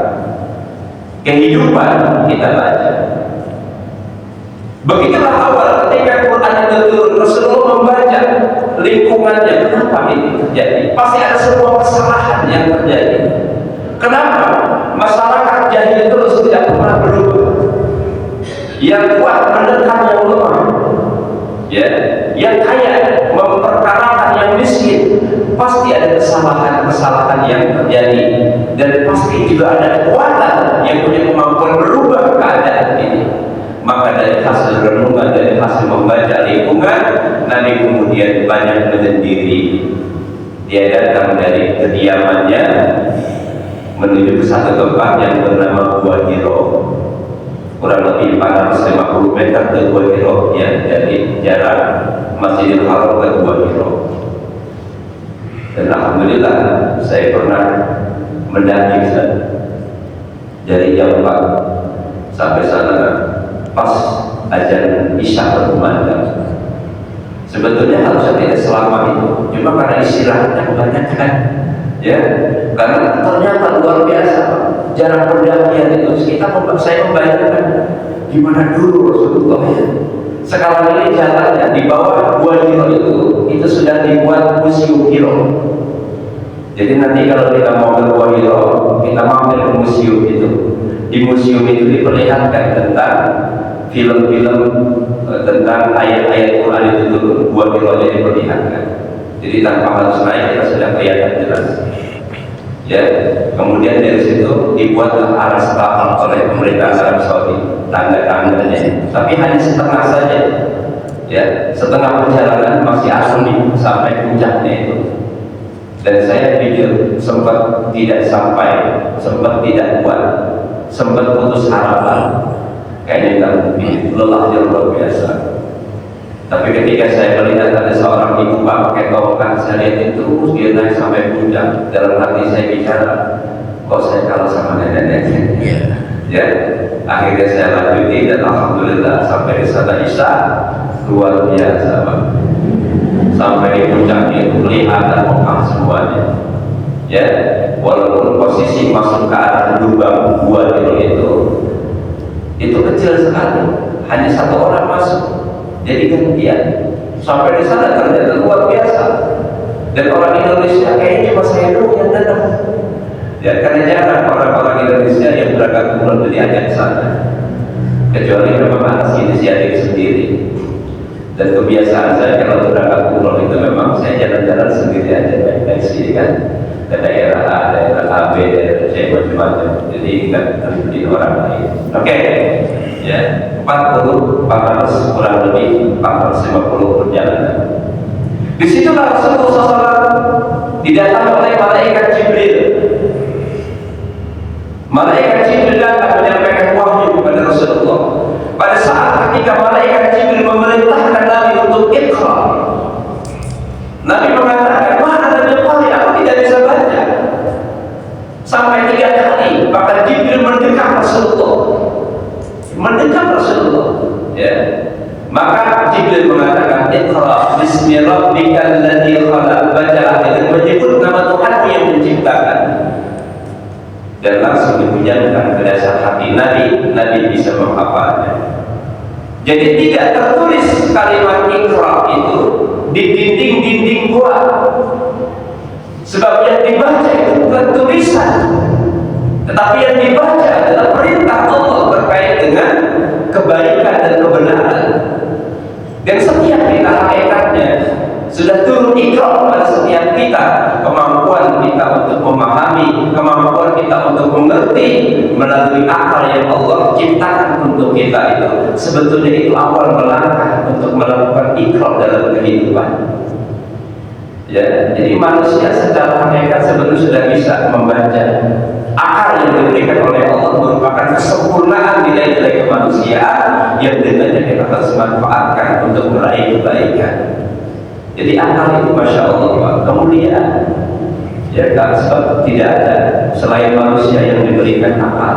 Kehidupan kita baca. Begitulah awal ketika Quran itu turun, Rasulullah membaca lingkungannya. Kenapa ini terjadi? Pasti ada sebuah kesalahan yang terjadi. Kenapa? Masyarakat jahil terus tidak pernah berubah. Yang kuat menekan yang lemah, ya, yang kaya memperkarakan yang miskin. Pasti ada kesalahan-kesalahan yang terjadi, dan pasti juga ada kekuatan yang punya kemampuan berubah keadaan ini. Maka dari hasil renungan, dari hasil membaca lingkungan, Nabi kemudian banyak menyendiri. Dia datang dari kediamannya menuju ke satu tempat yang bernama Gua Hiro, kurang lebih 450 meter ke Gua Hiro, ya, dari jarak Masjidil Haram ke Gua Hiro. Dan alhamdulillah saya pernah mendaki dari jam 4 sampai sana pas azan isya berkumandang. Sebetulnya harusnya tidak selama itu, cuma karena istirahatnya kebanyakan, ya, karena ternyata luar biasa jarak pendakian itu. Saya membayangkan gimana dulu Rasulullah, ya. Sekarang ini jalannya di bawah Gua Hiro itu sudah dibuat museum Hiro. Jadi nanti kalau kita mau ke Gua Hiro, kita mampir ke museum itu. Di museum itu diperlihatkan tentang film-film tentang ayat-ayat Quran itu turun. Gua Hiro jadi diperlihatkan. Jadi tanpa harus naik kita sudah kelihatan jelas. Ya, kemudian dari situ dibuatlah aras tapak oleh pemerintah Arab Saudi, tanda-tandanya, tapi hanya setengah saja. Ya, setengah perjalanan masih asli sampai puncaknya itu. Dan saya pikir sempat tidak sampai, sempat tidak kuat, sempat putus harapan. Kayaknya tidak mungkin, lelahnya luar biasa. Tapi ketika saya melihat ada seorang ibu pakai tongkat, saya lihat terus dia naik sampai puncak. Dalam hati saya bicara, kok saya kalah sama nenek-nenek? Ya, akhirnya saya lanjuti dan alhamdulillah sampai di sana Isya luar biasa, Pak. Sampai di puncaknya itu kelihatan Mekah semuanya. Ya, walaupun posisi masuk ke arah lubang Gua Hiro itu kecil sekali, hanya satu orang masuk. Jadi gantian sampai di sana ternyata luar biasa. Dan orang Indonesia kayaknya cuma saya dulu yang datang. Ya, karena jarang orang-orang Indonesia yang berangkat umroh diajak ke sana. Kecuali memang atas inisiatif sendiri. Dan kebiasaan saya kalau berangkat umroh itu memang saya jalan-jalan sendiri aja, baik-baik sih kan, ke daerah A, daerah AB, daerah C, macam-macam. Jadi nggak terlibat orang lain. Oke. Ya, 400 kurang lebih 450 perjalanan. Disitulah Rasulullah SAW didatangi oleh malaikat Jibril. Malaikat Jibril datang menyampaikan wahyu kepada Rasulullah. Pada saat ketika malaikat Jibril memerintahkan Nabi untuk iqra, Nabi mengatakan, mana Nabi Qari, aku tidak bisa baca. Sampai 3 kali, bahkan Jibril mendekat Rasulullah. Ya. Maka Jibril mengatakan, iqra bismi rabbikal ladzi khalaq, bacalah dengan menyebut nama Tuhanmu yang menciptakan. Dan langsung dihujankan ke dasar hati Nabi bisa menghafalnya. Jadi tidak tertulis kalimat iqra itu di dinding-dinding gua. Sebab yang dibaca itu bukan tulisan, tetapi yang dibaca adalah perintah Allah terkait dengan kebaikan dan kebenaran. Dan setiap kita hakikatnya sudah turun iqra pada setiap keyakinan kita, kemampuan kita untuk memahami, kemampuan kita untuk mengerti melalui akal yang Allah ciptakan untuk kita itu sebetulnya itu awal melangkah untuk melakukan ikrar dalam kehidupan. Ya, jadi manusia secara hakikat sebenarnya sudah bisa membaca. Akal yang diberikan oleh Allah merupakan kesempurnaan nilai-nilai kemanusiaan yang dengannya kita harus manfaatkan untuk meraih kebaikan. Jadi akal itu masya Allah kemuliaan. Ya kan, sebab tidak ada selain manusia yang diberikan akal.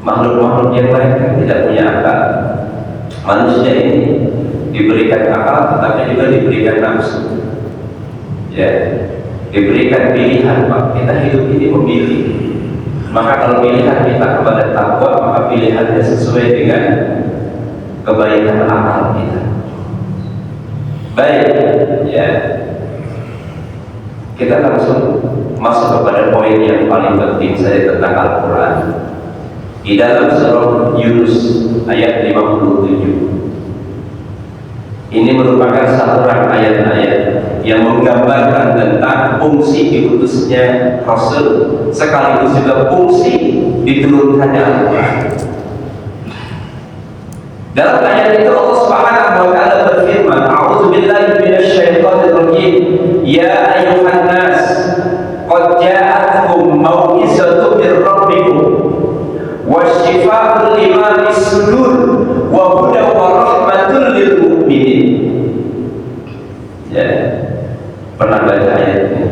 Makhluk-makhluk yang lain kan tidak punya akal. Manusia ini diberikan akal, tetapi juga diberikan nafsu. Ya, diberikan pilihan, Pak. Kita hidup ini memilih. Maka kalau pilihan kita kepada takwa, maka pilihannya sesuai dengan kebaikan akal kita. Baik, ya. Kita langsung masuk kepada poin yang paling penting saya tentang Al-Quran. Di dalam surah Yunus ayat 57. Ini merupakan satu rangkaian ayat yang menggambarkan tentang fungsi diutusnya Rasul sekaligus juga fungsi diturunkannya Al-Quran. Dalam ayat itu Allah Subhanahu wa taala berfirman, "A'udzubillahi minasyaitonir rajim. Ya ayyuhan nas, qad ja'atkum mau'izatun mir rabbikum wasyifaa'un lima fis sudur wa hudan wa rahmatun lil mu'minin." Ya, pernah baca ayat ini?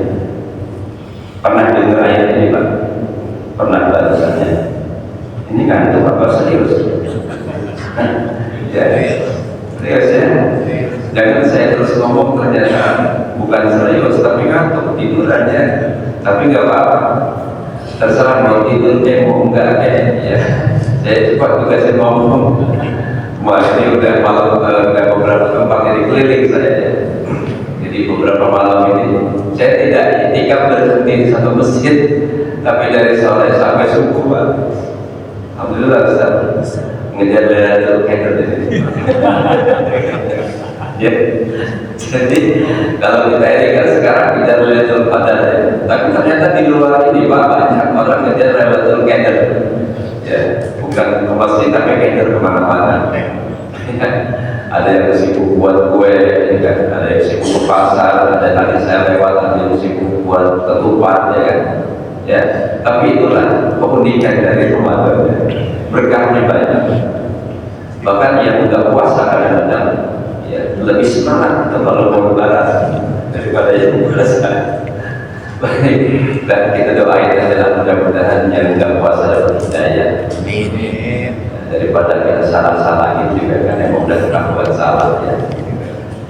Pernah dengar ayat ini, Pak? Pernah bacanya? Ini kan itu apa serius? Ya, serius ya. Jangan saya terus ngomong ternyata bukan serius tapi ngantuk tidur aja. Tapi nggak apa-apa. Terserah mau tidur mau enggak ya. Saya cepat juga saya ngomong. Wah, ini udah malam beberapa tempat yang dikeliling saya. Jadi beberapa malam ini saya tidak itikaf berhenti di satu masjid, tapi dari sore sampai subuh, Pak. Alhamdulillah Ustaz. Ngejar Lailatul Qadar ini. Ya. Jadi kalau kita ini kan sekarang ngejar Lailatul Qadar, tapi ternyata di luar ini Pak banyak orang ngejar Lailatul Qadar. Ya, bukan ke masjid tapi Qadar kemana-mana. Ada yang sibuk buat kue, ada yang sibuk ke pasar, ada tadi saya lewat ada yang sibuk buat ketupat, ya kan? Ya, tapi itulah keunikan dari Ramadan. Berkahnya banyak. Bahkan yang udah puasa kadang-kadang ya lebih semangat kalau mau lebaran daripada yang puasa. Baik, dan kita doain adalah mudah-mudahan yang udah puasa dapat hidayah. Amin. Daripada kita salah-salahin juga kan yang udah suka buat salah ya.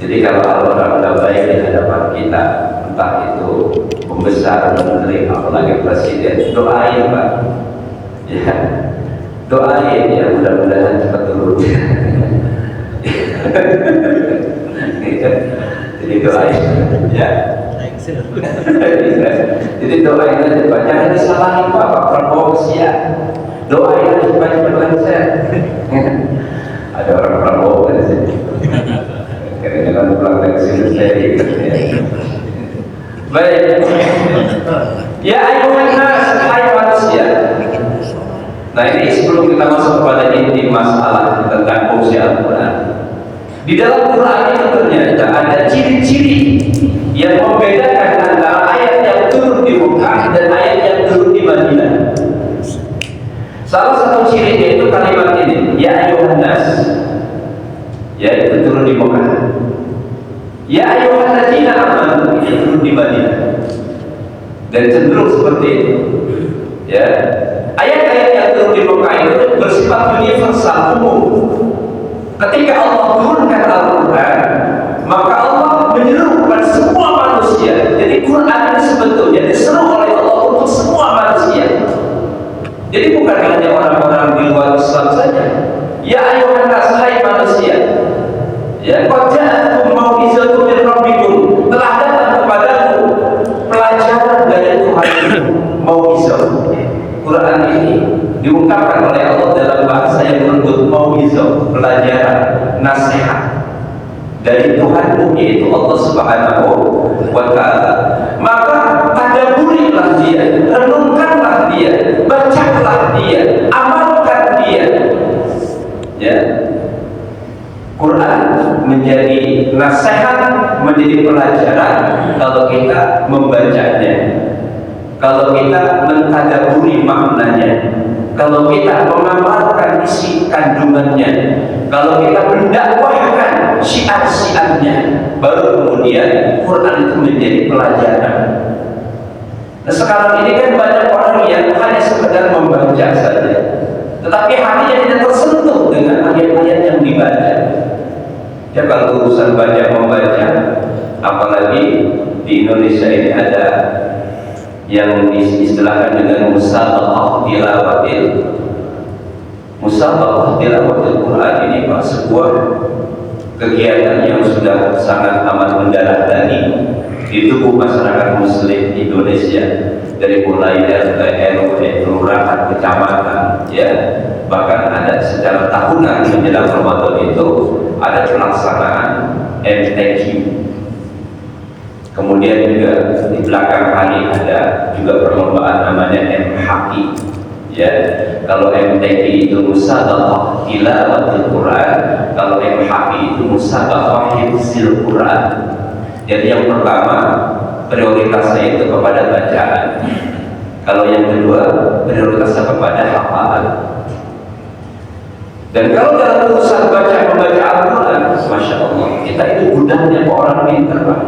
Jadi kalau orang udah baik di hadapan kita, entah itu pembesar, menteri, apalagi presiden, doain Pak. Ya, doain ya mudah-mudahan cepat turun. Jadi doain ya. Jadi doain aja Pak, jangan disalahin Pak Prabowo siap. Doain aja supaya cepat lancar. Ada orang Prabowo di sini. Kadang-kadang pulang dari sini saya ikut. Baik. Ya ayuhan nas, hai manusia. Nah ini sebelum kita masuk kepada inti masalah tentang fungsi Al-Quran. Di dalam Quran itu ternyata ada ciri-ciri yang membedakan antara ayat yang turun di Mekah dan ayat yang turun di Madinah. Salah satu cirinya itu kalimat ini, ya ayuhan nas, yaitu turun di Mekah. Ya ayuhan ladzina amanu, itu turun di Madinah. Dan cenderung seperti itu. Ya, ayat-ayat yang turun di Mekah itu bersifat universal, umum. Ketika Allah turunkan Al-Quran, maka Allah menyerukan semua manusia. Jadi Quran ini sebetulnya diseru oleh Allah untuk semua manusia. Jadi bukan hanya orang-orang di luar Islam saja. Ya ayuhan nas, hai manusia. Ya, qad ja'atkum mau'izatun min rabbikum. Telah datang kepadamu pelajaran dari Tuhan. Mau'izah. Quran ini diungkapkan oleh Allah dalam bahasa yang menuntut mau'izah, pelajaran, nasihat. dari Tuhanmu, yaitu Allah Subhanahu wa Ta'ala. Maka tadabburilah dia, renungkanlah dia, bacalah dia, amalkan dia. Ya, Quran menjadi nasihat, menjadi pelajaran kalau kita membacanya, kalau kita mentadabburi maknanya, kalau kita mengamalkan isi kandungannya, kalau kita mendakwahkan syiar-syiarnya, baru kemudian Quran itu menjadi pelajaran. Nah, sekarang ini kan banyak orang yang hanya sekedar membaca saja, tetapi hatinya tidak tersentuh dengan ayat-ayat yang dibaca. Ya, kalau urusan baca membaca, apalagi di Indonesia ini ada yang diistilahkan dengan musabaqah tilawatil Quran. Ini Pak, sebuah kegiatan yang sudah sangat amat mendalam di tubuh masyarakat Muslim Indonesia, dari mulai RT, RW, kelurahan, kecamatan, ya, bahkan ada secara tahunan menjelang Ramadan itu ada pelaksanaan MTQ. Kemudian juga di belakang hari ada juga perlombaan namanya MHQ. Ya, kalau MTQ itu musabaqah tilawatil Quran, kalau MHQ itu musabaqah hifzil Quran. Jadi yang pertama prioritasnya itu kepada bacaan, kalau yang kedua prioritasnya kepada hafalan. Dan kalau dalam urusan membaca Al-Quran, Masya Allah, kita itu gudangnya orang pintar, Pak,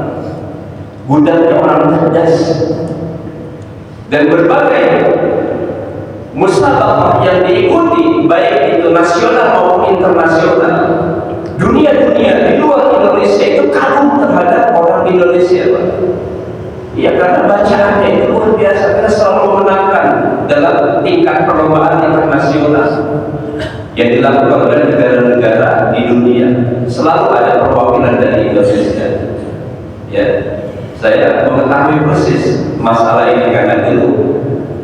gudangnya orang cerdas. Dan berbagai musabaqah yang diikuti, baik itu nasional maupun internasional, dunia-dunia di luar Indonesia itu kagum terhadap orang Indonesia, Pak. Ya, karena bacaannya itu luar biasa, karena selalu memenangkan dalam tingkat perlombaan internasional yang dilakukan oleh negara-negara di dunia. Selalu ada perwakilan dari Indonesia. Ya, saya mengetahui persis masalah ini karena dulu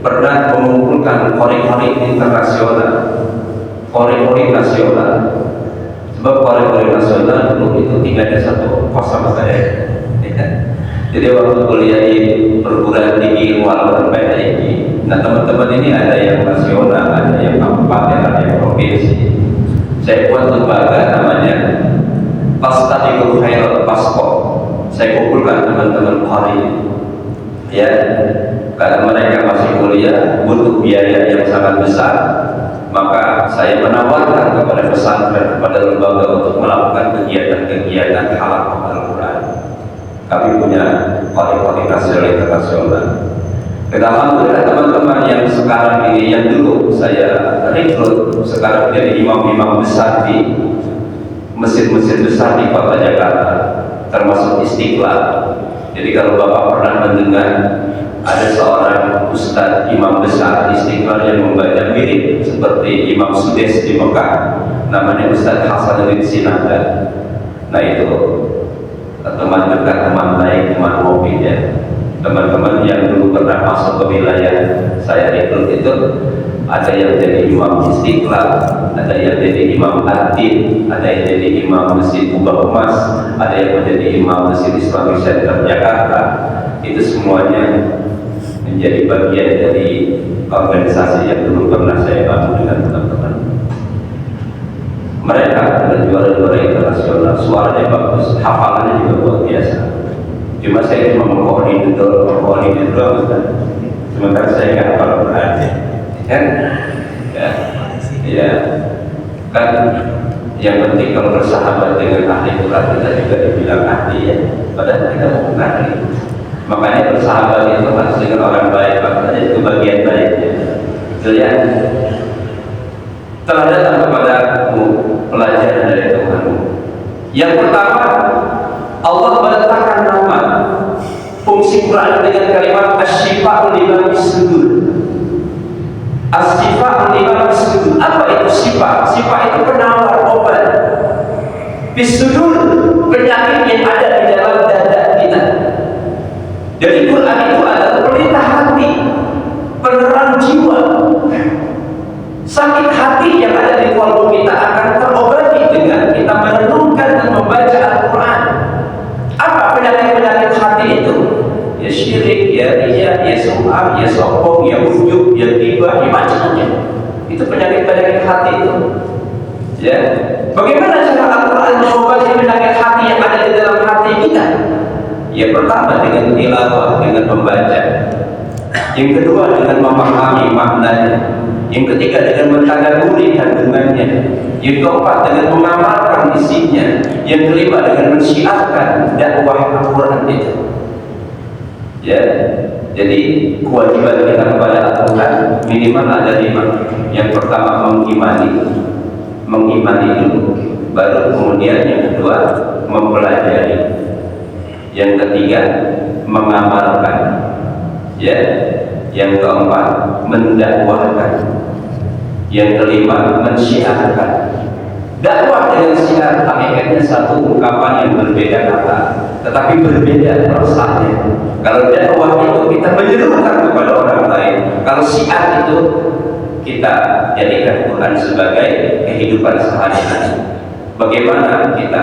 pernah mengumpulkan kori-kori internasional, kori-kori nasional. Sebab kori-kori nasional dulu itu tinggal di satu kos sama saya. Jadi waktu kuliah di perguruan tinggi Al ini, nah teman-teman ini ada yang nasional, ada yang kabupaten, ada yang provinsi. Saya buat lembaga namanya Pastabiqul Khairat, Pasko. Saya kumpulkan teman-teman kori, ya, karena mereka masih kuliah, butuh biaya yang sangat besar. Maka saya menawarkan kepada pesantren, kepada lembaga untuk melakukan kegiatan-kegiatan halaqah Al-Quran. Kami punya kori-kori nasional internasional. Dan alhamdulillah teman-teman yang sekarang ini, yang dulu saya rekrut, sekarang jadi imam-imam besar di masjid-masjid besar di kota Jakarta, termasuk Istiqlal. Jadi kalau Bapak pernah mendengar ada seorang ustadz imam besar Istiqlal yang membaca mirip seperti Imam Sudes di Mekah, namanya Ustadz Hasanuddin Sinaga. Nah itu teman dekat, teman baik, teman mobil, ya, teman-teman yang dulu pernah masuk ke wilayah saya rekrut itu, ada yang jadi imam Istiqlal, ada yang jadi imam Adin, ada yang jadi imam Masjid Kubah Emas, ada yang menjadi imam Masjid Islamic Center Jakarta. Itu semuanya menjadi bagian dari organisasi yang dulu pernah saya bangun dengan teman-teman. Mereka adalah juara-juara internasional, suaranya bagus, hafalannya juga luar biasa. Cuma saya cuma mengkoordinir doang, sementara saya nggak hafal Quran, kan? Ya, kan yang penting kalau bersahabat dengan ahli Quran kita juga dibilang ahli, ya. Padahal kita bukan ahli. Makanya bersahabat itu harus dengan orang baik, makanya itu bagian baiknya. Lihat, telah datang kepadamu pelajaran dari Tuhanmu. Yang pertama, Allah meletakkan nama fungsi Quran dengan kalimat asy-syifa'u lima fis-sudur. Asy-syifa'u lima fis-sudur. Apa itu syifa? Syifa itu penawar obat. Fis-sudur, penyakit yang ada di dalam dada kita. Jadi Quran itu adalah pelita hati, penerang jiwa. Sakit hati yang ada di kalbu kita akan terobati dengan kita merenungkan dan membaca Al-Quran. Bagaimana cara Al-Quran mengobati penyakit hati yang ada di dalam hati kita? Ya pertama dengan tilawah, dengan membaca. Yang kedua dengan memahami maknanya. Yang ketiga dengan mentadabburi kandungannya. Yang keempat dengan mengamalkan isinya. Yang kelima dengan mensyiarkan dakwah Al-Quran itu. Ya, jadi kewajiban kita kepada Al-Quran minimal ada 5. Yang pertama mengimani dulu, baru kemudian yang kedua mempelajari, yang ketiga mengamalkan, ya, yang keempat mendakwahkan, yang kelima mensyiarkan. Dakwah dengan syiar hakikatnya satu ungkapan yang berbeda kata, tetapi berbeda rasanya. Kalau dakwah itu kita menyerukan kepada orang lain, kalau syiar itu kita jadikan Quran sebagai kehidupan sehari-hari. Bagaimana kita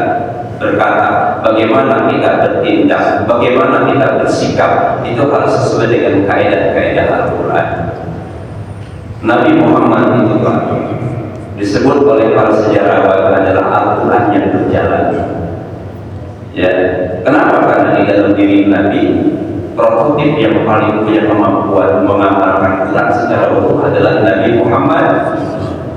berkata, bagaimana kita bertindak, bagaimana kita bersikap, itu harus sesuai dengan kaidah-kaidah Al-Quran. Nabi Muhammad itu Pak, disebut oleh para sejarawan adalah Al-Quran yang berjalan. Ya, kenapa? Karena di dalam diri Nabi, prototip yang paling punya kemampuan mengamalkan Quran secara utuh adalah Nabi Muhammad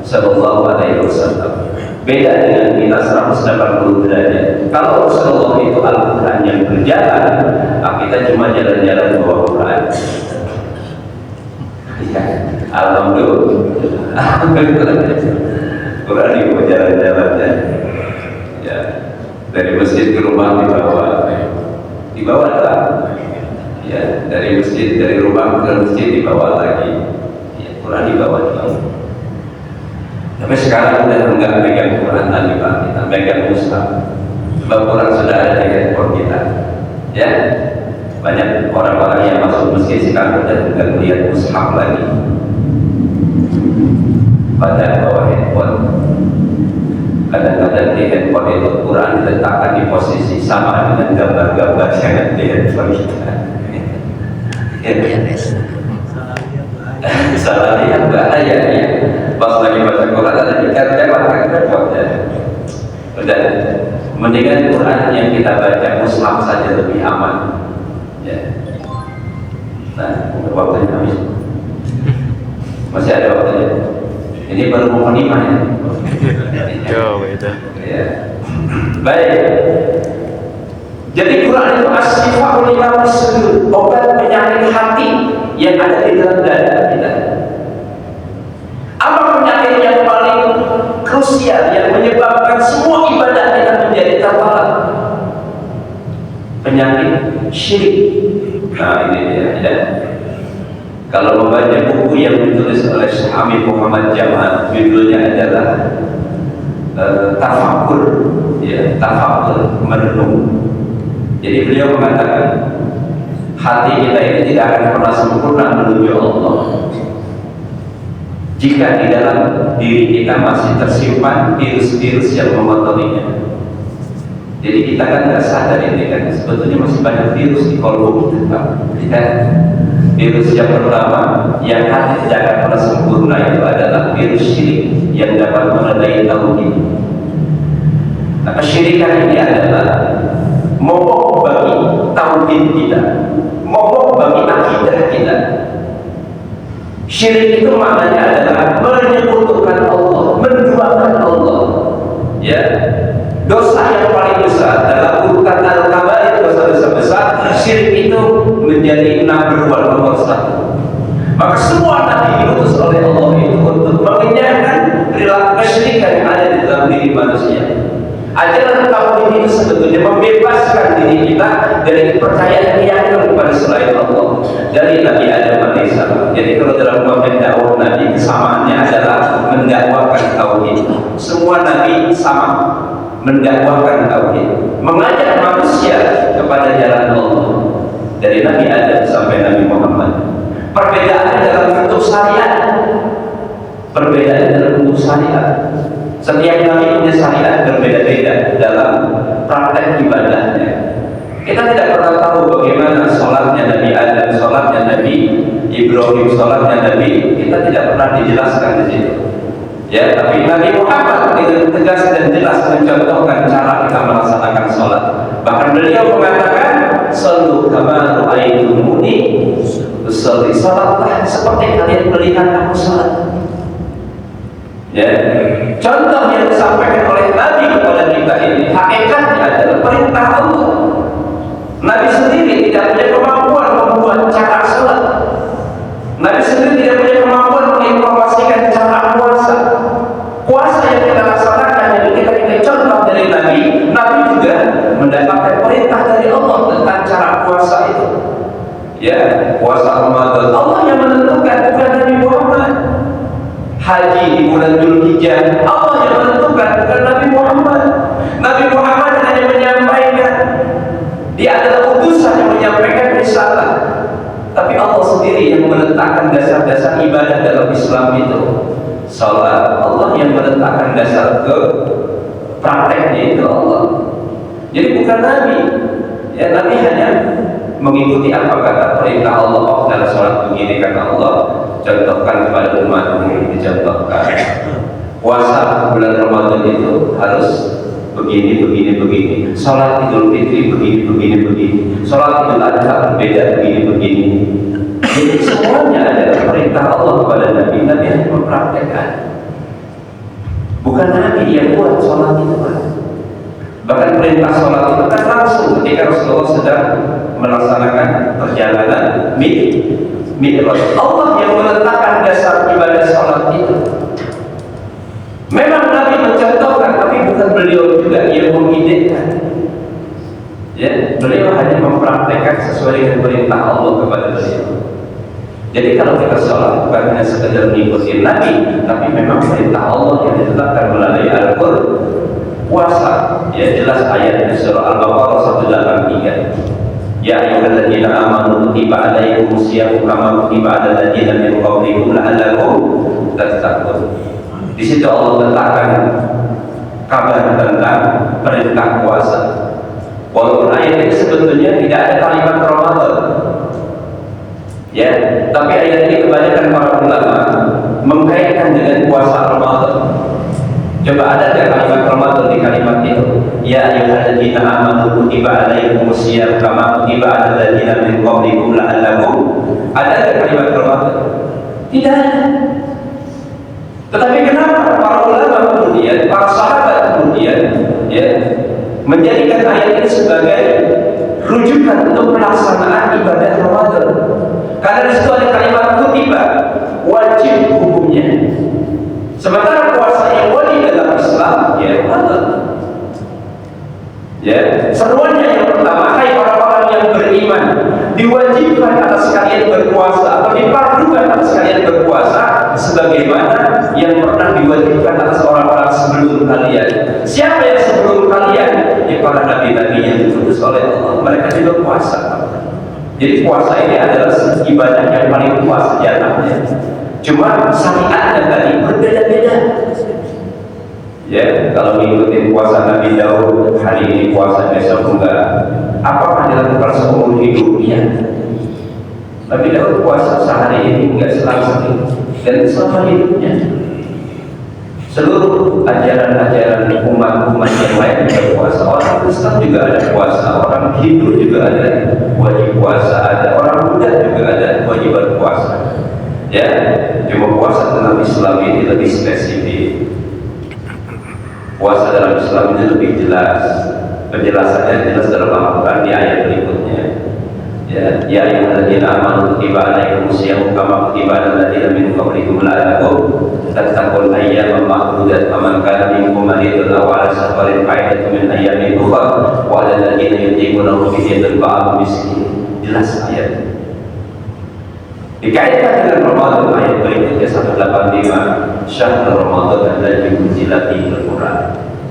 Sallallahu Alaihi Wasallam. Beda dengan kita 180 derajat. Kalau Rasulullah itu Al-Quran yang berjalan, kita cuma jalan-jalan bawa Quran. Ya, Alhamdulillah. Quran itu jalan-jalan ya. Dari masjid ke rumah dibawa lah. Ya, dari masjid, dari rumah ke masjid dibawa lagi. Ya, Quran dibawa. Tapi sekarang udah enggak pegang Quran lagi Pak, kita pegang mushaf. Sebab Quran sudah ada di handphone kita. Ya, banyak orang-orang yang masuk masjid sekarang udah enggak melihat mushaf lagi. Pada bawah handphone. Kadang-kadang di handphone itu Quran diletakkan di posisi sama dengan gambar-gambar yang ada di handphone kita. Salah lihat enggak ada ya. Pas lagi baca Quran ada dikatakan udah mendingan Quran yang kita baca mushaf saja lebih aman. Ya. Nah, waktunya habis. Masih ada waktunya. Ini baru mau 5 ya. Jauh itu. Ya. Baik. Jadi Quran itu as-sifa'ul lima sudur, obat penyakit hati yang ada di dalam dada kita. Apa penyakit yang paling krusial yang menyebabkan semua ibadah kita menjadi tertolak? Penyakit syirik. Nah ini dia ya. Kalau membaca buku yang ditulis oleh Syekh Amin Muhammad Jamal, judulnya adalah Tafakur, ya, tafakur, merenung. Jadi beliau mengatakan hati kita ini tidak akan pernah sempurna menuju Allah jika di dalam diri kita masih tersimpan virus-virus yang mengotorinya. Jadi kita kan nggak sadar ini kan sebetulnya masih banyak virus di kolbu kita. Virus yang pertama yang hati tidak akan pernah sempurna itu adalah virus syirik yang dapat menodai tauhid. Nah, kesyirikan ini adalah momok bagi tauhid kita, momok bagi akidah kita. Syirik itu maknanya adalah menyekutukan Allah, menduakan Allah. Ya, dosa yang paling besar dalam urutan al-kabair, dosa-dosa besar, syirik itu menjadi number 1, nomor 1. Maka semua nabi diutus oleh Allah itu untuk mengenyangkan perilaku kesyirikan yang ada di dalam diri manusia. Ajaran tauhid itu sebetulnya membebaskan diri kita dari kepercayaan keyakinan kepada selain Allah, dari Nabi Adam alaihissalam. Jadi kalau dalam konteks dakwah Nabi, kesamaannya adalah mendakwakan tauhid. Semua Nabi sama, mendakwakan tauhid, mengajak manusia kepada jalan Allah, dari Nabi Adam sampai Nabi Muhammad. Perbedaan dalam bentuk syariat, perbedaan dalam bentuk syariat. Setiap nabi punya syariat berbeda-beda dalam praktek ibadahnya. Kita tidak pernah tahu bagaimana sholatnya Nabi Adam, sholatnya Nabi Ibrahim, sholatnya Nabi, kita tidak pernah dijelaskan di situ. Ya, tapi Nabi Muhammad dengan tegas dan jelas mencontohkan cara kita melaksanakan sholat. Bahkan beliau mengatakan, "Shallu kama ra'aitumuni usolli." Salatlah seperti kalian melihat aku salat. Ya, contoh yang disampaikan oleh Nabi kepada kita ini hakikatnya adalah perintah Allah. Nabi sendiri tidak punya kemampuan membuat cara salat. Nabi sendiri tidak punya kemampuan menginformasikan cara puasa. Puasa yang kita laksanakan yang kita contoh dari Nabi. Nabi juga mendapatkan perintah dari Allah tentang cara puasa itu. Ya, puasa Ramadan Allah yang menentukan, bukan Nabi Muhammad. Haji di bulan Dzulhijjah Allah yang menentukan, bukan Nabi Muhammad. Nabi Muhammad hanya menyampaikan, dia adalah utusan yang menyampaikan risalah. Tapi Allah sendiri yang meletakkan dasar-dasar ibadah dalam Islam itu. Salat, Allah yang meletakkan dasar ke prakteknya itu Allah. Jadi bukan Nabi. Ya, Nabi hanya mengikuti apa kata perintah Allah. Oh, dalam sholat begini kata Allah, contohkan kepada umat ini, dicontohkan. Puasa bulan Ramadan itu harus begini. Sholat Idul Fitri begini. Sholat Idul Adha berbeda begini. Jadi semuanya adalah perintah Allah kepada Nabi. Nabi hanya mempraktekkan. Bukan Nabi yang buat sholat itu, Pak. Bahkan perintah sholat itu kan langsung ketika Rasulullah sedang melaksanakan perjalanan Mi'raj. Allah yang meletakkan dasar ibadah sholat itu. Memang Nabi mencontohkan, tapi bukan beliau juga yang mengidékan. Ya, beliau hanya mempraktekkan sesuai dengan perintah Allah kepada beliau. Jadi kalau kita sholat bukan hanya sekedar mengikuti Nabi, tapi memang perintah Allah yang ditetapkan melalui Al-Qur'an. Puasa, ya jelas ayatnya surah Al-Baqarah 183. Ya ayyuhalladzina amanu kutiba alaikumus syiyamu kama kutiba alal ladzina min qablikum la'allakum tattaqun. Di situ Allah letakkan kabar tentang perintah puasa. Walaupun ayat ini sebetulnya tidak ada kalimat Ramadan. Ya, tapi ayat ini kebanyakan para ulama mengkaitkan dengan puasa Ramadan. Coba ada nggak kalimat Ramadan di kalimat itu? Ya ayyuhalladzina amanu kutiba alaikumus syiyam kama kutiba alal ladzina min qablikum la'allakum. Ada nggak kalimat Ramadan? Tidak ada. Tetapi kenapa para ulama kemudian, para sahabat kemudian, ya, menjadikan ayat ini sebagai rujukan untuk pelaksanaan ibadah Ramadan? Karena di situ ada kalimat kutiba, wajib hukumnya. Sementara puasa yang wajib dalam Islam, ya Ramadan. Ya, seruannya yang pertama, hai orang-orang yang beriman, diwajibkan atas kalian berpuasa atau dipardukan atas kalian berpuasa sebagaimana yang pernah diwajibkan atas orang-orang sebelum kalian. Siapa yang sebelum kalian? Ya para nabi-nabi yang diutus oleh Allah, mereka juga puasa. Jadi puasa ini adalah ibadah yang paling luas sejarahnya. Cuma syariatnya tadi berbeda-beda. Ya, kalau mengikuti puasa Nabi Daud, hari ini puasa, besok enggak. Apakah dilakukan seumur hidup? Iya. Nabi Daud puasa sehari ini enggak selang-seling dan selama hidupnya. Seluruh ajaran-ajaran umat-umat yang lain juga puasa. Orang Kristen juga ada puasa, orang Hindu juga ada wajib puasa, ada orang Buddha juga ada kewajiban puasa. Ya, cuma puasa dalam Islam ini lebih spesifik. Puasa dalam Islam ini lebih jelas. Penjelasannya jelas dalam Al-Quran di ayat berikutnya. Ya ayyuhalladzina amanu kutiba alaikumus syiyamu kama kutiba alal ladzina min qablikum la'allakum tattaqun ayyaman ma'dudat faman kana minkum maridan aw 'ala safarin fa'iddatun min ayyamin ukhra wa 'alal ladzina yutiqunahu fidyatun ta'amu miskin. Jelas ayat. Dikaitkan dengan Ramadan ayat berikutnya 185, syahrul Ramadan alladzi unzila fihi al-Qur'an.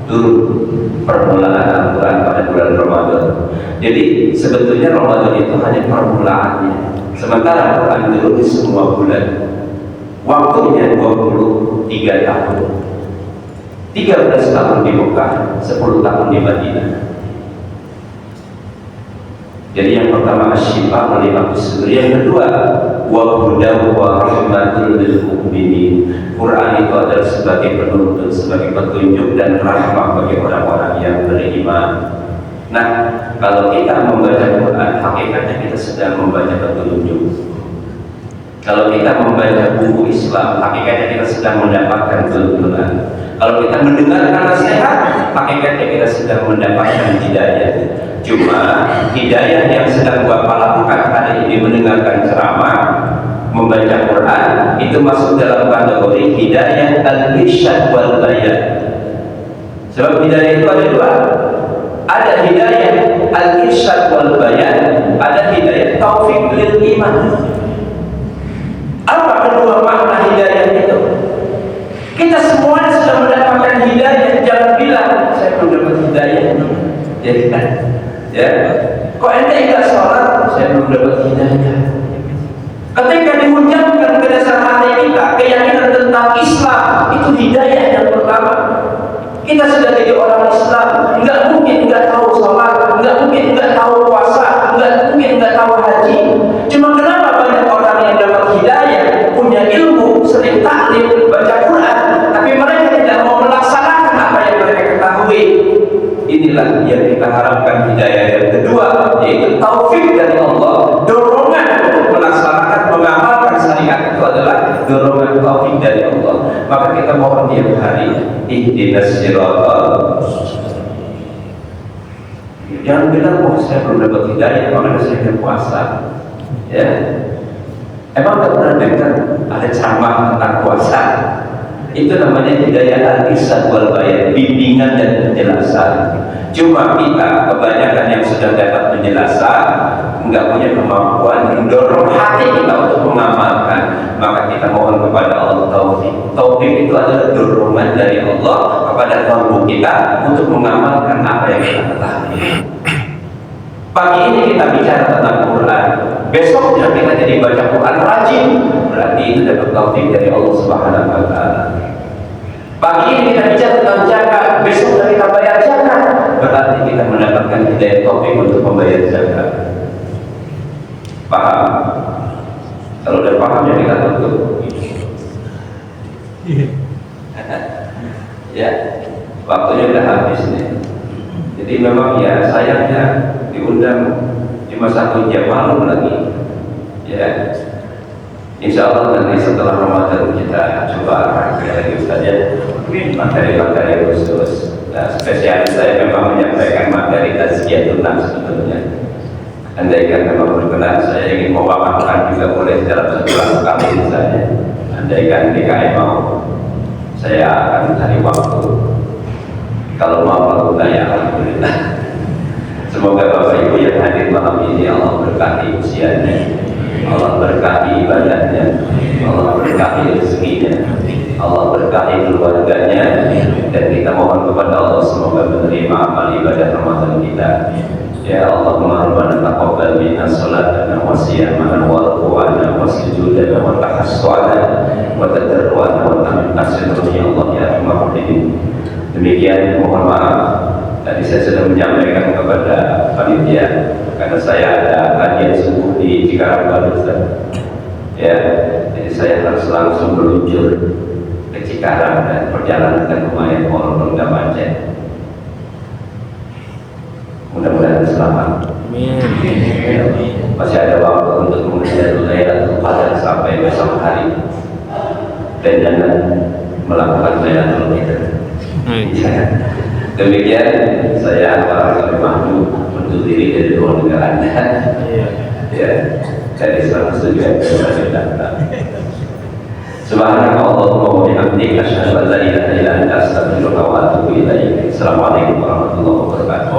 Turun permulaan Al-Quran pada bulan Ramadan. Jadi sebetulnya Ramadan itu hanya permulaannya. Sementara Al-Quran turun di semua bulan. Waktunya 23 tahun. 13 tahun di Mekah, 10 tahun di Madinah. Jadi yang pertama asyifa lima sudur, yang kedua wa hudaw wa rahmatul lil mu'minin. Quran itu adalah sebagai penuntun, sebagai petunjuk dan rahmah bagi orang-orang yang beriman. Nah, kalau kita membaca Quran, hakikatnya kita sedang membaca petunjuk. Kalau kita membaca buku Islam, hakikatnya kita sedang mendapatkan tuntunan. Kalau kita mendengarkan nasihat, hakikatnya kita sedang mendapatkan hidayah. Cuma hidayah yang sedang Bapak lakukan hari ini, mendengarkan ceramah, membaca Quran, itu masuk dalam kategori hidayah al-irsyad wal bayan. Sebab hidayah itu ada dua. Ada hidayah al-irsyad wal bayan, ada hidayah taufik lil iman. Apa kedua makna hidayah itu? Kita semua sudah mendapatkan hidayah. Jangan bilang saya belum dapat hidayah. Ya kan? Ya. Kok ente enggak sholat? Saya belum dapat hidayah. Ketika diucapkan ke dasar hati kita keyakinan tentang Islam, itu hidayah yang pertama. Kita sudah jadi orang Islam, nggak mungkin nggak tahu sholat, nggak mungkin nggak tahu puasa, nggak mungkin nggak tahu haji. Cuma kenapa banyak orang yang dapat hidayah, punya ilmu, sering taklim, baca Quran, tapi mereka tidak mau melaksanakan apa yang mereka ketahui. Inilah yang kita harapkan hidayah yang kedua, yaitu taufik dari Allah. Dorongan untuk melaksanakan, mengamalkan syariat itu adalah dorongan taufik dari Allah. Maka kita mohon tiap hari, ihdinas siratal. Jangan bilang, oh saya belum dapat hidayah, makanya saya tidak puasa. Ya, emang nggak pernah dengar ada ceramah tentang puasa? Itu namanya hidayah al-irsyad wal bayan, bimbingan dan penjelasan. Cuma kita kebanyakan yang sudah dapat penjelasan nggak punya kemampuan mendorong hati kita untuk mengamalkan. Maka kita mohon kepada Allah taufik. Taufik itu adalah dorongan dari Allah kepada kalbu kita untuk mengamalkan apa yang kita ketahui. Pagi ini kita bicara tentang Quran, besoknya kita jadi baca Quran rajin, berarti itu dapat taufik dari Allah Subhanahu wa Ta'ala. Pagi ini kita bicara tentang zakat, besoknya kita bayar zakat, berarti kita mendapatkan hidayah taufik untuk membayar zakat. Paham? Kalau udah paham ya kita tutup. Ya, waktunya udah habis nih. Jadi memang ya sayangnya diundang cuma 1 jam malam lagi. Ya, insya Allah nanti setelah Ramadan kita coba arahkan lagi saja materi-materi khusus. Nah, spesialis saya memang menyampaikan materi tazkiyatun nafs sebetulnya. Andaikan memang berkenan, saya ingin mewakafkan juga boleh dalam sebulan kali misalnya. Andaikan DKI mau, saya akan cari waktu. Kalau mau lakukan ya alhamdulillah. Semoga Bapak Ibu yang hadir malam ini Allah berkati usianya, Allah berkati ibadahnya, Allah berkati rezekinya, Allah berkati keluarganya, dan kita mohon kepada Allah semoga menerima amal ibadah Ramadan kita. Ya Allah, Rabbana taqabbal minna salatana wa siyamana wa ruku'ana wa sujudana wa tahassuana wa tadarruana wa taminna ya Allah ya Rahman Rahim. Demikian, mohon maaf tadi saya sudah menyampaikan kepada panitia karena saya ada kajian subuh di Cikarang Baru. Ya, jadi saya harus langsung meluncur ke Cikarang dan perjalanan kan lumayan walaupun nggak macet. Mudah-mudahan selamat. Amin. Masih ada waktu untuk mengejar Lailatul Qadar sampai besok hari. Dan jangan melakukan Lailatul Qadar. Demikian saya Pak Mahmud undur diri dari ruang negara Anda. Ya, dari 107 episode. Subhanallahumma wa bihamdika asyhadu an la ilaha illa anta astaghfiruka wa atubu ilaik. Assalamualaikum warahmatullahi wabarakatuh.